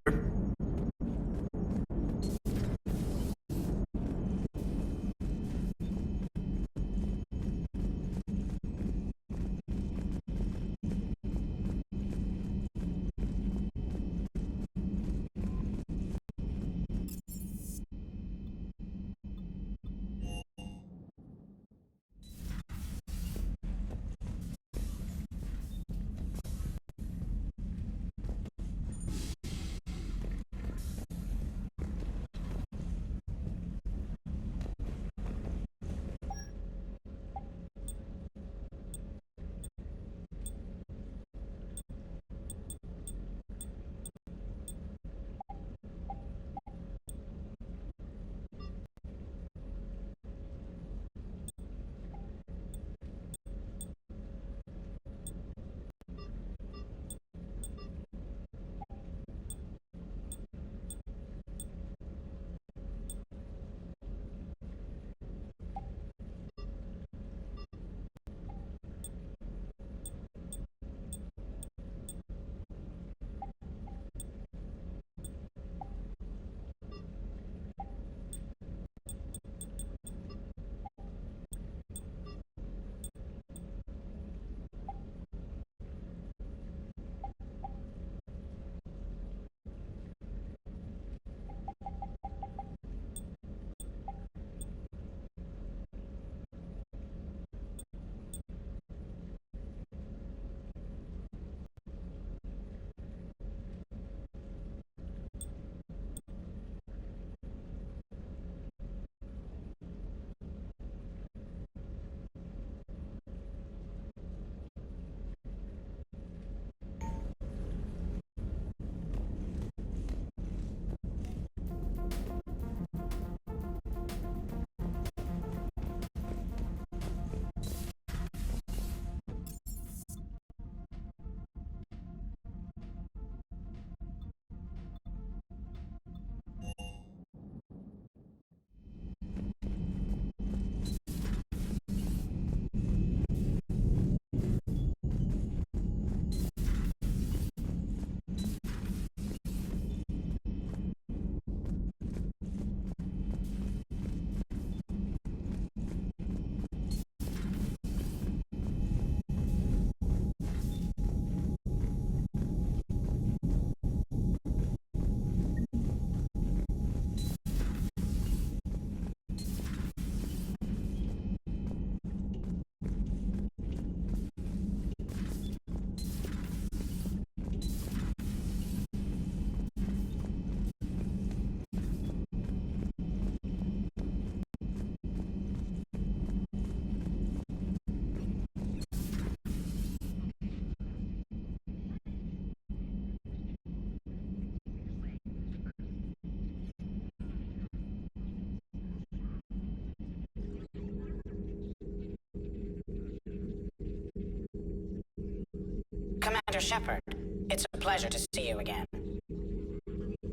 Commander Shepard, it's a pleasure to see you again.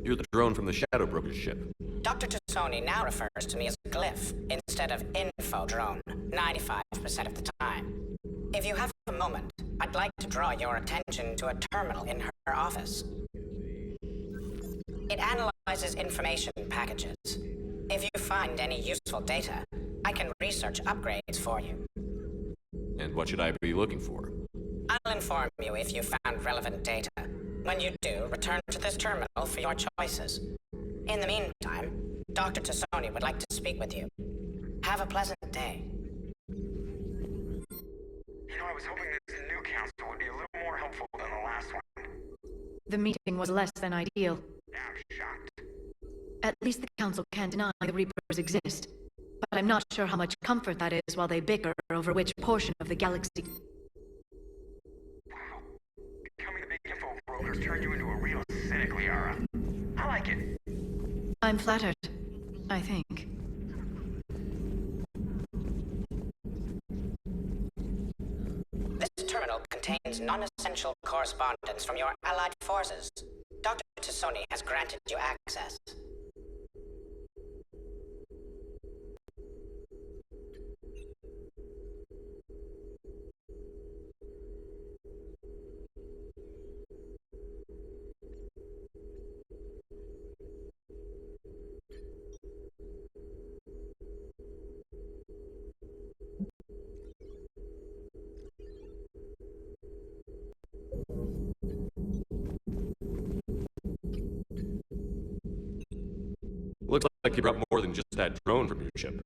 You're the drone from the Shadow Broker's ship. Dr. Tassoni now refers to me as Glyph instead of Info Drone, 95% of the time. If you have a moment, I'd like to draw your attention to a terminal in her office. It analyzes information packages. If you find any useful data, I can research upgrades for you. And what should I be looking for? I'll inform you if you found relevant data. When you do, return to this terminal for your choices. In the meantime, Dr. Tassoni would like to speak with you. Have a pleasant day. You know, I was hoping this new council would be a little more helpful than the last one. The meeting was less than ideal. I'm shocked. At least the council can't deny the Reapers exist. But I'm not sure how much comfort that is while they bicker over which portion of the galaxy... Wow. Becoming the big info broker's turned you into a real cynic, Liara. I like it. I'm flattered, I think. This terminal contains non-essential correspondence from your allied forces. Dr. Tassoni has granted you access. Looks like you brought more than just that drone from your ship.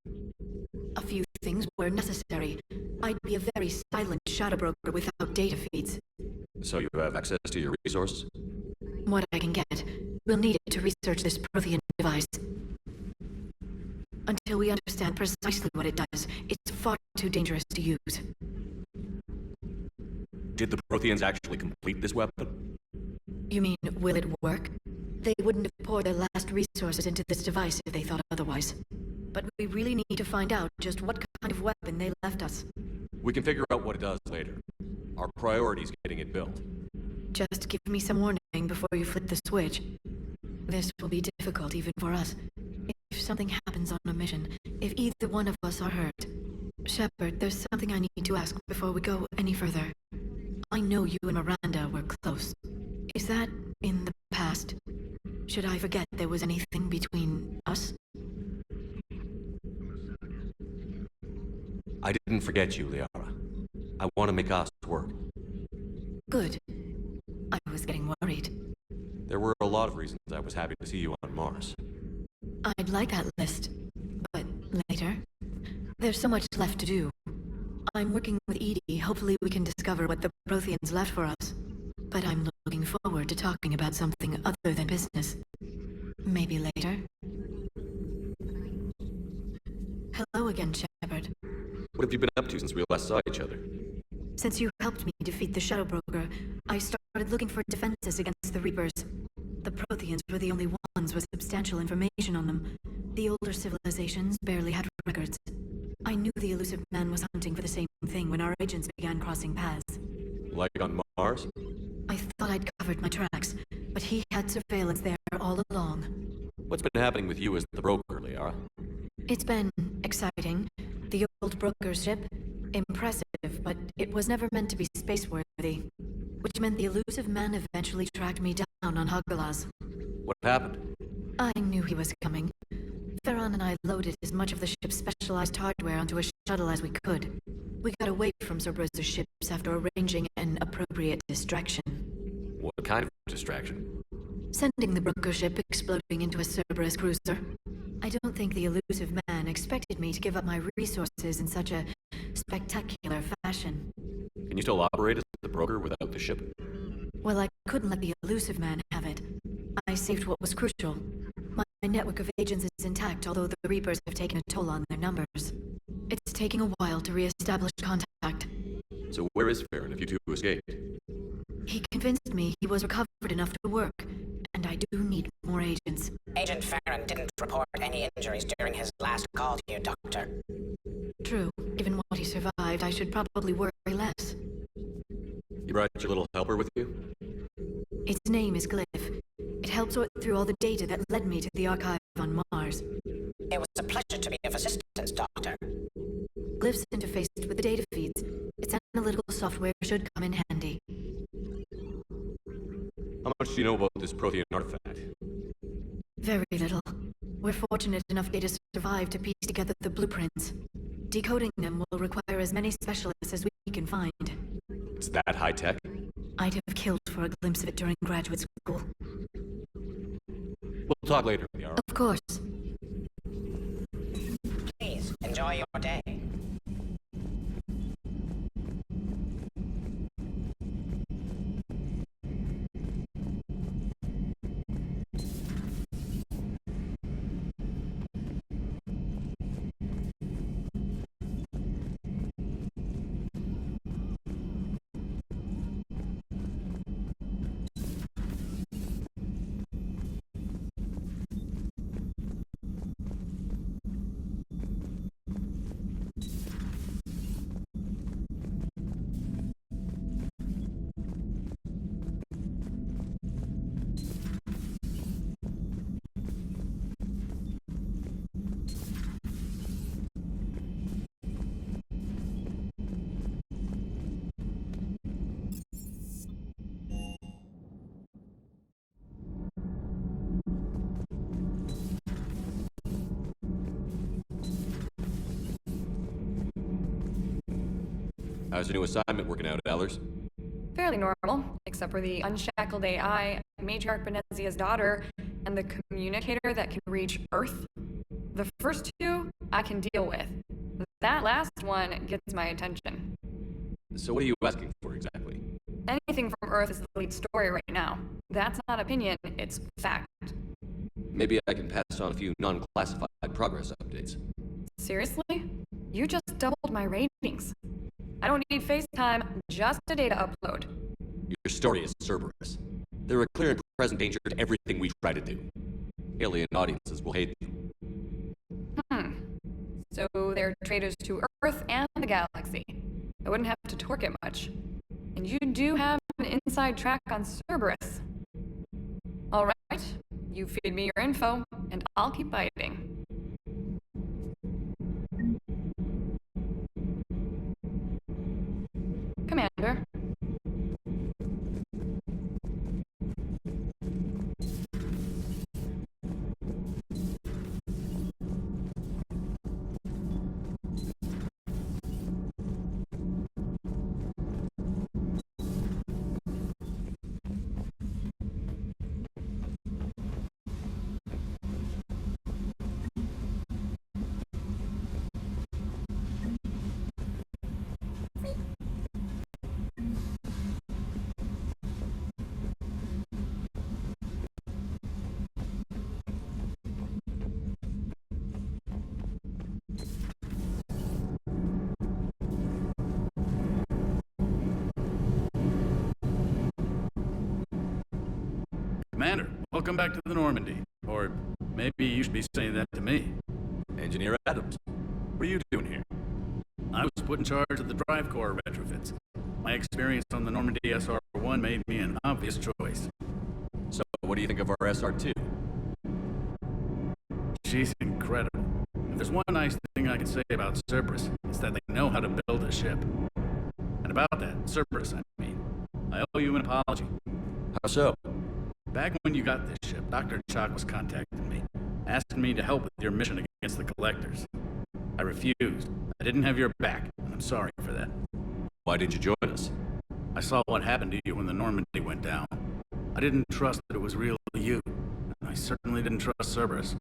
A few things were necessary. I'd be a very silent shadow broker without data feeds. So you have access to your resources? What I can get. We'll need it to research this Prothean device. Until we understand precisely what it does, it's far too dangerous to use. Did the Protheans actually complete this weapon? You mean, will it work? They wouldn't have poured their last resources into this device if they thought otherwise. But we really need to find out just what kind of weapon they left us. We can figure out what it does later. Our priority is getting it built. Just give me some warning before you flip the switch. This will be difficult even for us. If something happens on a mission, if either one of us are hurt. Shepard, there's something I need to ask before we go any further. I know you and Miranda were close. Is that in the past? Should I forget there was anything between us? I didn't forget you, Liara. I want to make us work. Good. I was getting worried. There were a lot of reasons I was happy to see you on Mars. I'd like that list, but later. There's so much left to do. I'm working with Edie. Hopefully we can discover what the Protheans left for us. But I'm looking forward to talking about something other than business. Maybe later. Hello again, Shepard. What have you been up to since we last saw each other? Since you helped me defeat the Shadow Broker, I started looking for defenses against the Reapers. The Protheans were the only ones with substantial information on them. The older civilizations barely had records. I knew the elusive man was hunting for the same thing when our agents began crossing paths. Like on Mars? I thought I'd covered my tracks, but he had surveillance there all along. What's been happening with you as the broker, Liara? It's been exciting. The old broker's ship, impressive, but it was never meant to be space-worthy. Which meant the elusive man eventually tracked me down on Hagalaz. What happened? I knew he was coming. Theron and I loaded as much of the ship's specialized hardware onto a shuttle as we could. We got away from Cerberus' ships after arranging an appropriate distraction. What kind of distraction? Sending the broker ship exploding into a Cerberus cruiser. I don't think the elusive man expected me to give up my resources in such a spectacular fashion. Can you still operate as the broker without the ship? Well, I couldn't let the elusive man have it. I saved what was crucial. My network of agents is intact, although the Reapers have taken a toll on their numbers. It's taking a while to re-establish contact. So where is Farron if you two escaped? He convinced me he was recovered enough to work, and I do need more agents. Agent Farron didn't report any injuries during his last call to you, Doctor. True. Given what he survived, I should probably worry less. You brought your little helper with you? Its name is Glyph. It helps sort through all the data that led me to the archive on Mars. It was a pleasure to be of assistance, Doctor. Glyph's interfaced with the data feeds. Its analytical software should come in handy. How much do you know about this Prothean artifact? Very little. We're fortunate enough to survive to piece together the blueprints. Decoding them will require as many specialists as we can find. It's that high-tech? I'd have killed for a glimpse of it during graduate school. We'll talk later, Liara. Of course. Please, enjoy your day. How's your new assignment working out, Ellers? Fairly normal, except for the unshackled AI, Matriarch Benezia's daughter, and the communicator that can reach Earth. The first two, I can deal with. That last one gets my attention. So what are you asking for exactly? Anything from Earth is the lead story right now. That's not opinion, it's fact. Maybe I can pass on a few non-classified progress updates. Seriously? You just doubled my ratings. I don't need FaceTime, just a data upload. Your story is Cerberus. They're a clear and present danger to everything we try to do. Alien audiences will hate them. So they're traitors to Earth and the galaxy. I wouldn't have to torque it much. And you do have an inside track on Cerberus. All right, you feed me your info, and I'll keep biting. Commander. Commander, welcome back to the Normandy. Or maybe you should be saying that to me. Engineer Adams, what are you doing here? I was put in charge of the drive core retrofits. My experience on the Normandy SR-1 made me an obvious choice. So, what do you think of our SR-2? She's incredible. If there's one nice thing I can say about Cerberus, it's that they know how to build a ship. And about that, Cerberus, I owe you an apology. How so? Back when you got this ship, Dr. Chalk was contacting me, asking me to help with your mission against the Collectors. I refused. I didn't have your back, and I'm sorry for that. Why didn't you join us? I saw what happened to you when the Normandy went down. I didn't trust that it was real you, and I certainly didn't trust Cerberus.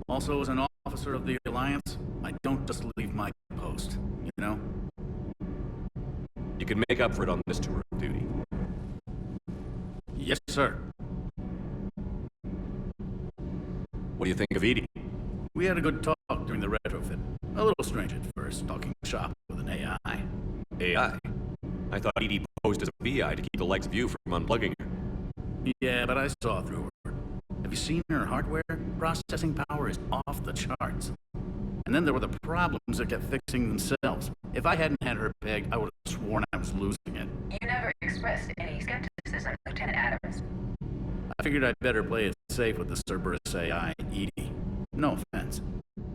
Also, as an officer of the Alliance, I don't just leave my post, you know? You can make up for it on this tour of duty. Yes, sir. What do you think of Edie? We had a good talk during the retrofit. A little strange at first, talking shop with an AI. AI? I thought Edie posed as a VI to keep the likes of you from unplugging her. Yeah, but I saw through her. Have you seen her hardware? Processing power is off the charts. And then there were the problems that kept fixing themselves. If I hadn't had her pegged, I would have sworn I was losing it. You never expressed any skepticism, Lieutenant Adams. I figured I'd better play it safe with the Cerberus AI, Edie. No offense.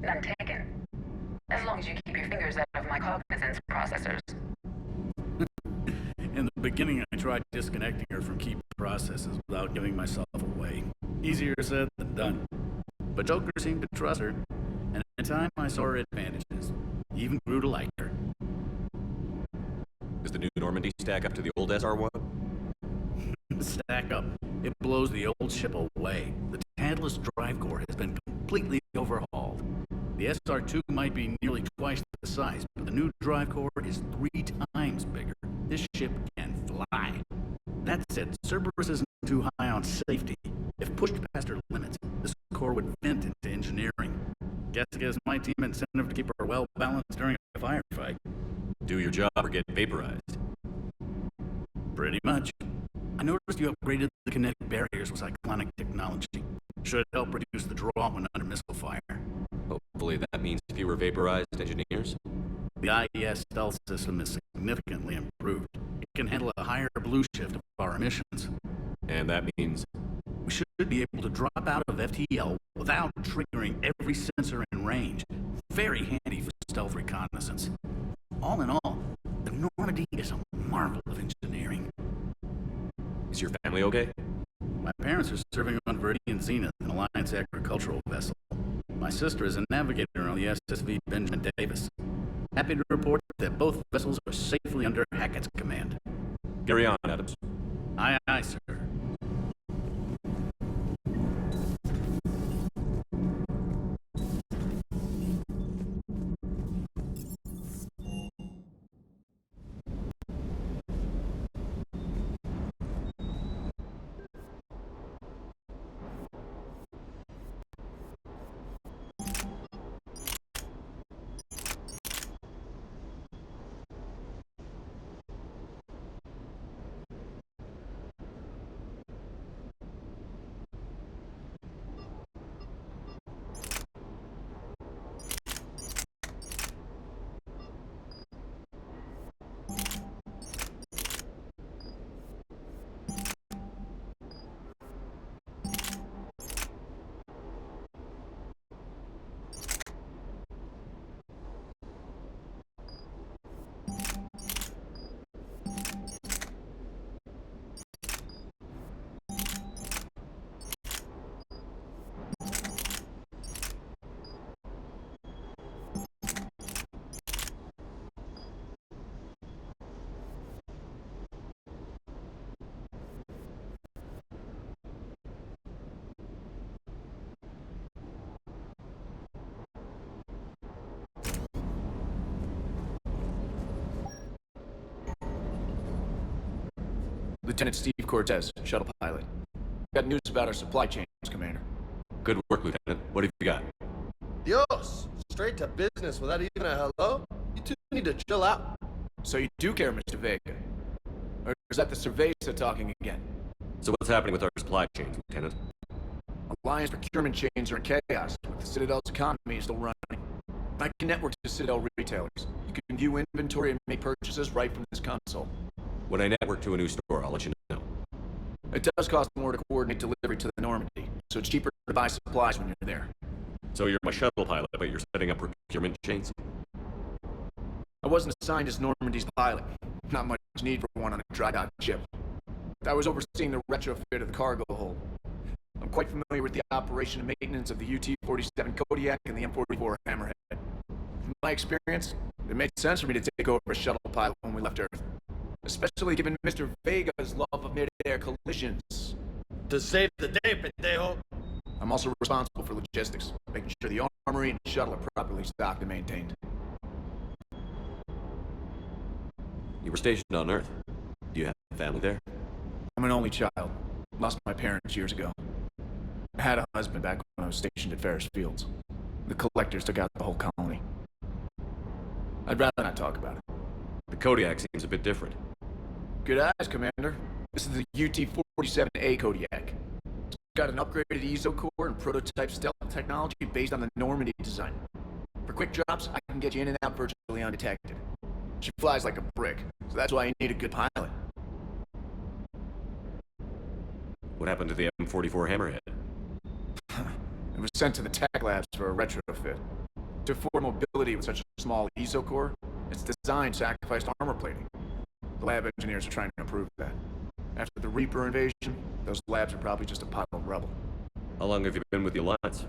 None taken. As long as you keep your fingers out of my cognizance processors. In the beginning, I tried disconnecting her from key processes without giving myself away. Easier said than done. But Joker seemed to trust her, and in time I saw her advantages. Even grew to like her. Does the new Normandy stack up to the old SR-1? Stack up. It blows the old ship away. The Tantalus drive core has been completely overhauled. The SR-2 might be nearly twice the size, but the new drive core is 3 times bigger. This ship can fly. That said, Cerberus isn't too high on safety. If pushed past her limits, this core would vent into engineering. Guess it gives my team incentive to keep her well balanced during a firefight. Do your job or get vaporized. Pretty much. I noticed you upgraded the kinetic barriers with cyclonic technology. Should help reduce the draw when under missile fire. Hopefully that means fewer vaporized engineers. The IES stealth system is significantly improved. It can handle a higher blue shift of our emissions. And that means? We should be able to drop out of FTL without triggering every sensor in range. Very handy for stealth reconnaissance. All in all, the Normandy is a marvel of engineering. Is your family okay? My parents are serving on Viridian Zenith, an Alliance agricultural vessel. My sister is a navigator on the SSV Benjamin Davis. Happy to report that both vessels are safely under Hackett's command. Carry on, Adams. Aye, aye, sir. Lieutenant Steve Cortez, shuttle pilot. Got news about our supply chains, Commander. Good work, Lieutenant. What have you got? Dios! Straight to business without even a hello? You two need to chill out. So you do care, Mr. Vega? Or is that the Cerveza talking again? So what's happening with our supply chains, Lieutenant? Alliance procurement chains are in chaos, but the Citadel's economy is still running. I can network to Citadel retailers. You can view inventory and make purchases right from this console. When I network to a new store, I'll let you know. It does cost more to coordinate delivery to the Normandy, so it's cheaper to buy supplies when you're there. So you're my shuttle pilot, but you're setting up procurement chains? I wasn't assigned as Normandy's pilot. Not much need for one on a dry dock ship. I was overseeing the retrofit of the cargo hold. I'm quite familiar with the operation and maintenance of the UT-47 Kodiak and the M44 Hammerhead. In my experience, it made sense for me to take over as shuttle pilot when we left Earth. Especially given Mr. Vega's love of mid-air collisions. To save the day, pendejo. I'm also responsible for logistics, making sure the armory and shuttle are properly stocked and maintained. You were stationed on Earth. Do you have family there? I'm an only child. Lost my parents years ago. I had a husband back when I was stationed at Ferris Fields. The collectors took out the whole colony. I'd rather not talk about it. The Kodiak seems a bit different. Good eyes, Commander. This is the UT-47A Kodiak. It's got an upgraded ESO core and prototype stealth technology based on the Normandy design. For quick drops, I can get you in and out virtually undetected. She flies like a brick, so that's why you need a good pilot. What happened to the M44 Hammerhead? It was sent to the tech labs for a retrofit. To afford mobility with such a small ESO core, its design sacrificed armor plating. The lab engineers are trying to improve that. After the Reaper invasion, those labs are probably just a pile of rubble. How long have you been with the Alliance?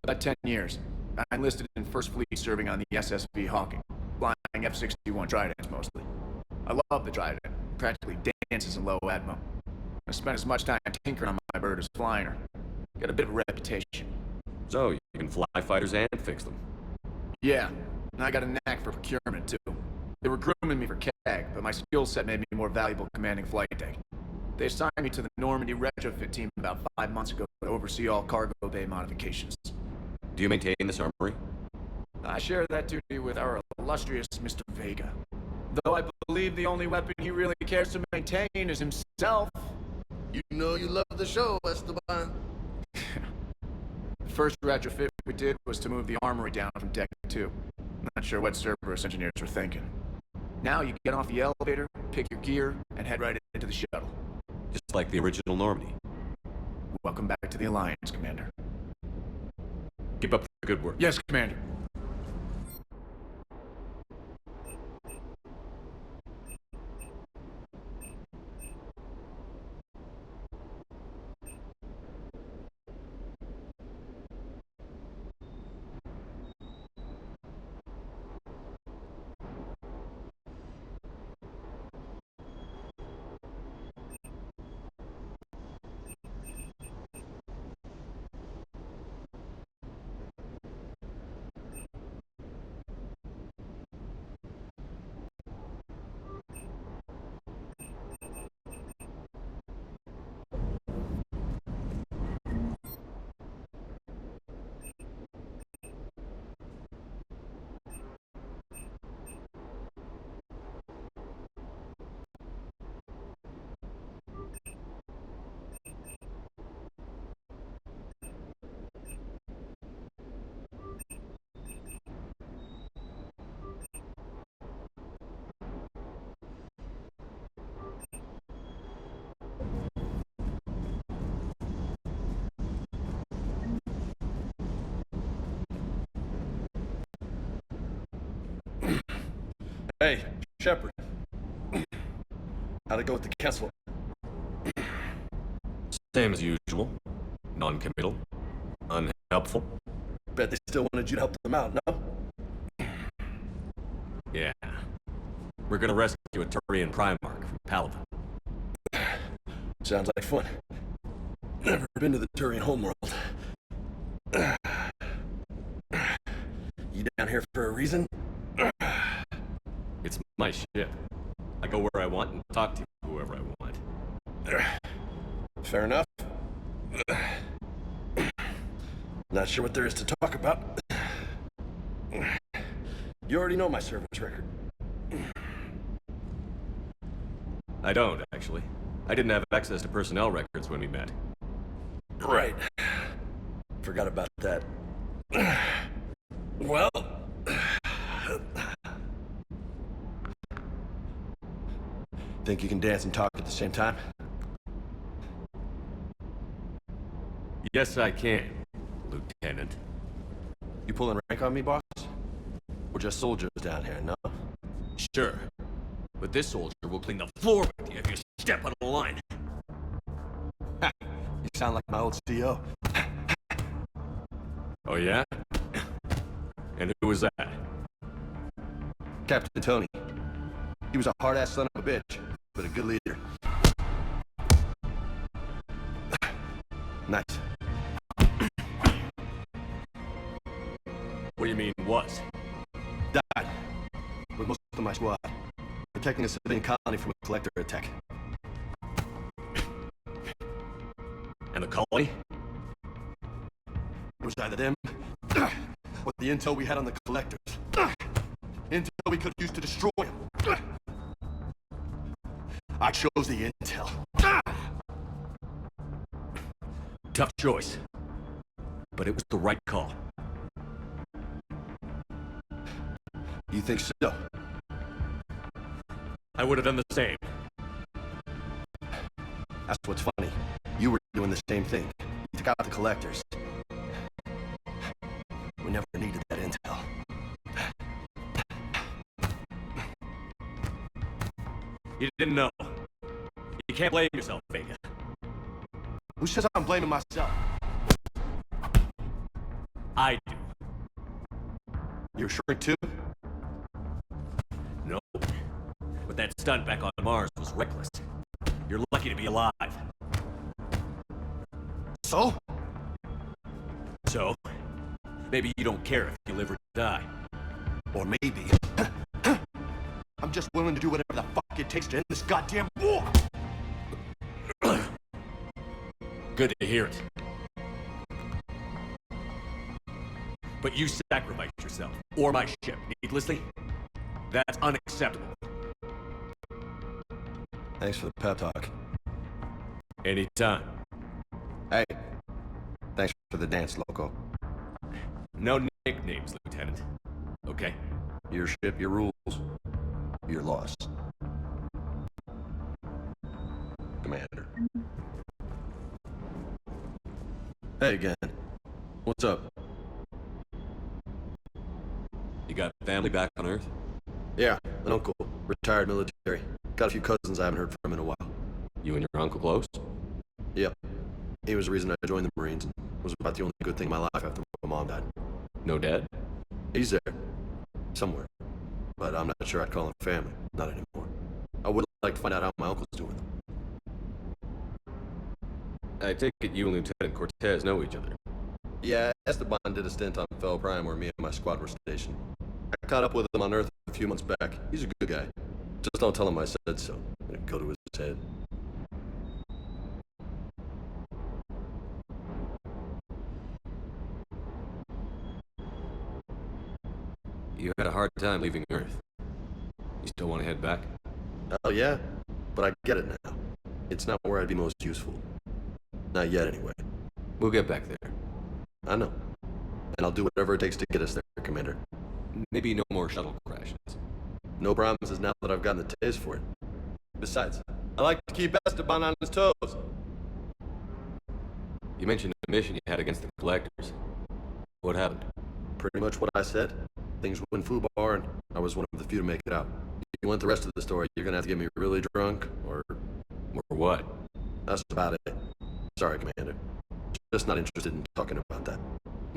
About 10 years. I enlisted in First Fleet serving on the SSV Hawking, flying F-61 Tridents mostly. I love the Trident, practically dances in low atmo. I spent as much time tinkering on my bird as flying her. Got a bit of a reputation. So, you can fly fighters and fix them? Yeah, and I got a knack for procurement too. They were grooming me for CAG, but my skill set made me more valuable commanding flight deck. They assigned me to the Normandy retrofit team about 5 months ago to oversee all cargo bay modifications. Do you maintain this armory? I share that duty with our illustrious Mr. Vega. Though I believe the only weapon he really cares to maintain is himself. You know you love the show, Esteban. The first retrofit we did was to move the armory down from Deck 2. Not sure what Cerberus engineers were thinking. Now you get off the elevator, pick your gear, and head right into the shuttle. Just like the original Normandy. Welcome back to the Alliance, Commander. Keep up the good work. Yes, Commander. Hey, Shepard. How'd it go with the Kessel? Same as usual. Non-committal. Unhelpful. Bet they still wanted you to help them out, no? Yeah. We're gonna rescue a Turian Primarch from Paladin. Sounds like fun. Never been to the Turian homeworld. You down here for a reason? It's my ship. I go where I want and talk to whoever I want. Fair enough. Not sure what there is to talk about. You already know my service record. I don't, actually. I didn't have access to personnel records when we met. Right. Forgot about that. Well... Think you can dance and talk at the same time? Yes, I can, Lieutenant. You pulling rank on me, boss? We're just soldiers down here, no? Sure. But this soldier will clean the floor with you if you step on the line. You sound like my old CO. Oh, yeah? And who was that? Captain Tony. He was a hard-ass son of a bitch, but a good leader. Nice. What do you mean, was? Died. With most of my squad. Protecting a civilian colony from a collector attack. And the colony? It was either them, or the intel we had on the collectors. Intel we could use to destroy them. I chose the intel. Tough choice. But it was the right call. You think so? I would have done the same. That's what's funny. You were doing the same thing. You took out the collectors. We never needed that intel. You didn't know. You can't blame yourself, Vega. Who says I'm blaming myself? I do. You're shrink too? No. But that stunt back on Mars was reckless. You're lucky to be alive. So? So? Maybe you don't care if you live or die. Or maybe... I'm just willing to do whatever the fuck it takes to end this goddamn war! Good to hear it. But you sacrificed yourself, or my ship, needlessly. That's unacceptable. Thanks for the pep talk. Anytime. Hey, thanks for the dance, loco. No nicknames, Lieutenant. Okay? Your ship, your rules. Your loss. Commander. Hey again. What's up? You got family back on Earth? Yeah, an uncle. Retired military. Got a few cousins I haven't heard from in a while. You and your uncle close? Yep. He was the reason I joined the Marines and was about the only good thing in my life after my mom died. No dad? He's there. Somewhere. But I'm not sure I'd call him family. Not anymore. I would like to find out how my uncle's doing. I take it you and Lieutenant Cortez know each other. Yeah, Esteban did a stint on Fel Prime where me and my squad were stationed. I caught up with him on Earth a few months back. He's a good guy. Just don't tell him I said so. It'd go to his head. You had a hard time leaving Earth. You still want to head back? Oh yeah, but I get it now. It's not where I'd be most useful. Not yet, anyway. We'll get back there. I know. And I'll do whatever it takes to get us there, Commander. Maybe no more shuttle crashes. No promises now that I've gotten the taste for it. Besides, I like to keep Esteban on his toes. You mentioned the mission you had against the Collectors. What happened? Pretty much what I said. Things went foobar, and I was one of the few to make it out. If you want the rest of the story, you're gonna have to get me really drunk, or what? That's about it. Sorry, Commander. Just not interested in talking about that.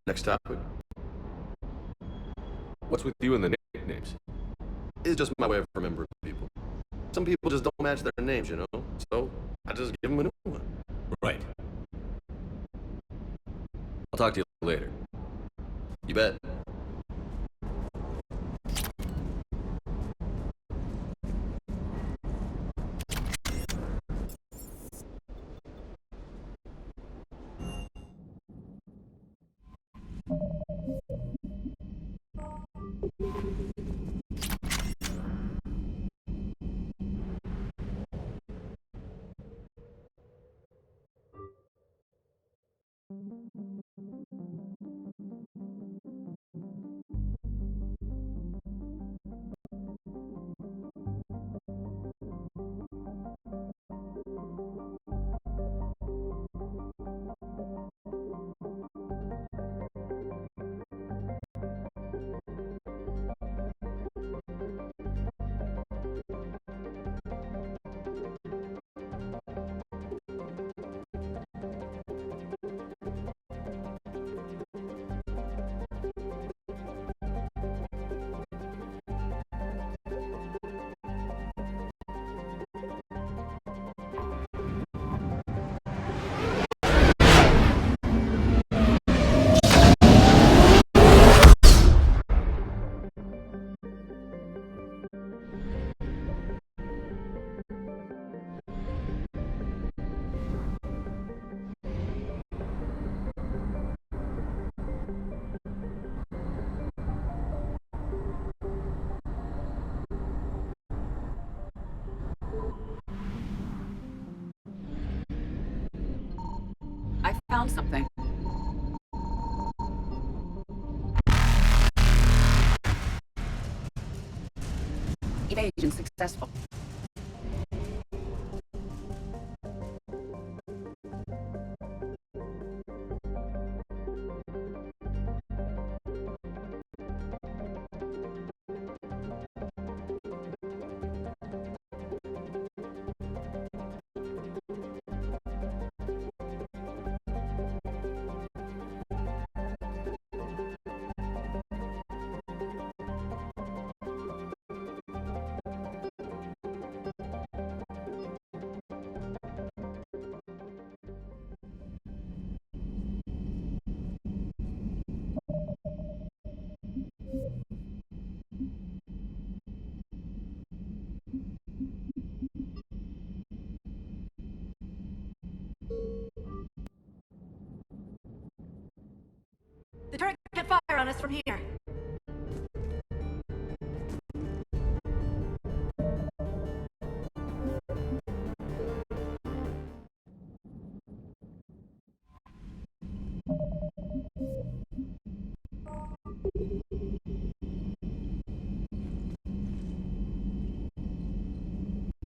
Next topic. What's with you and the nicknames? It's just my way of remembering people. Some people just don't match their names, you know? So, I just give them a new one. Right. I'll talk to you later. You bet. I found something. evasion successful. The turret can't fire on us from here.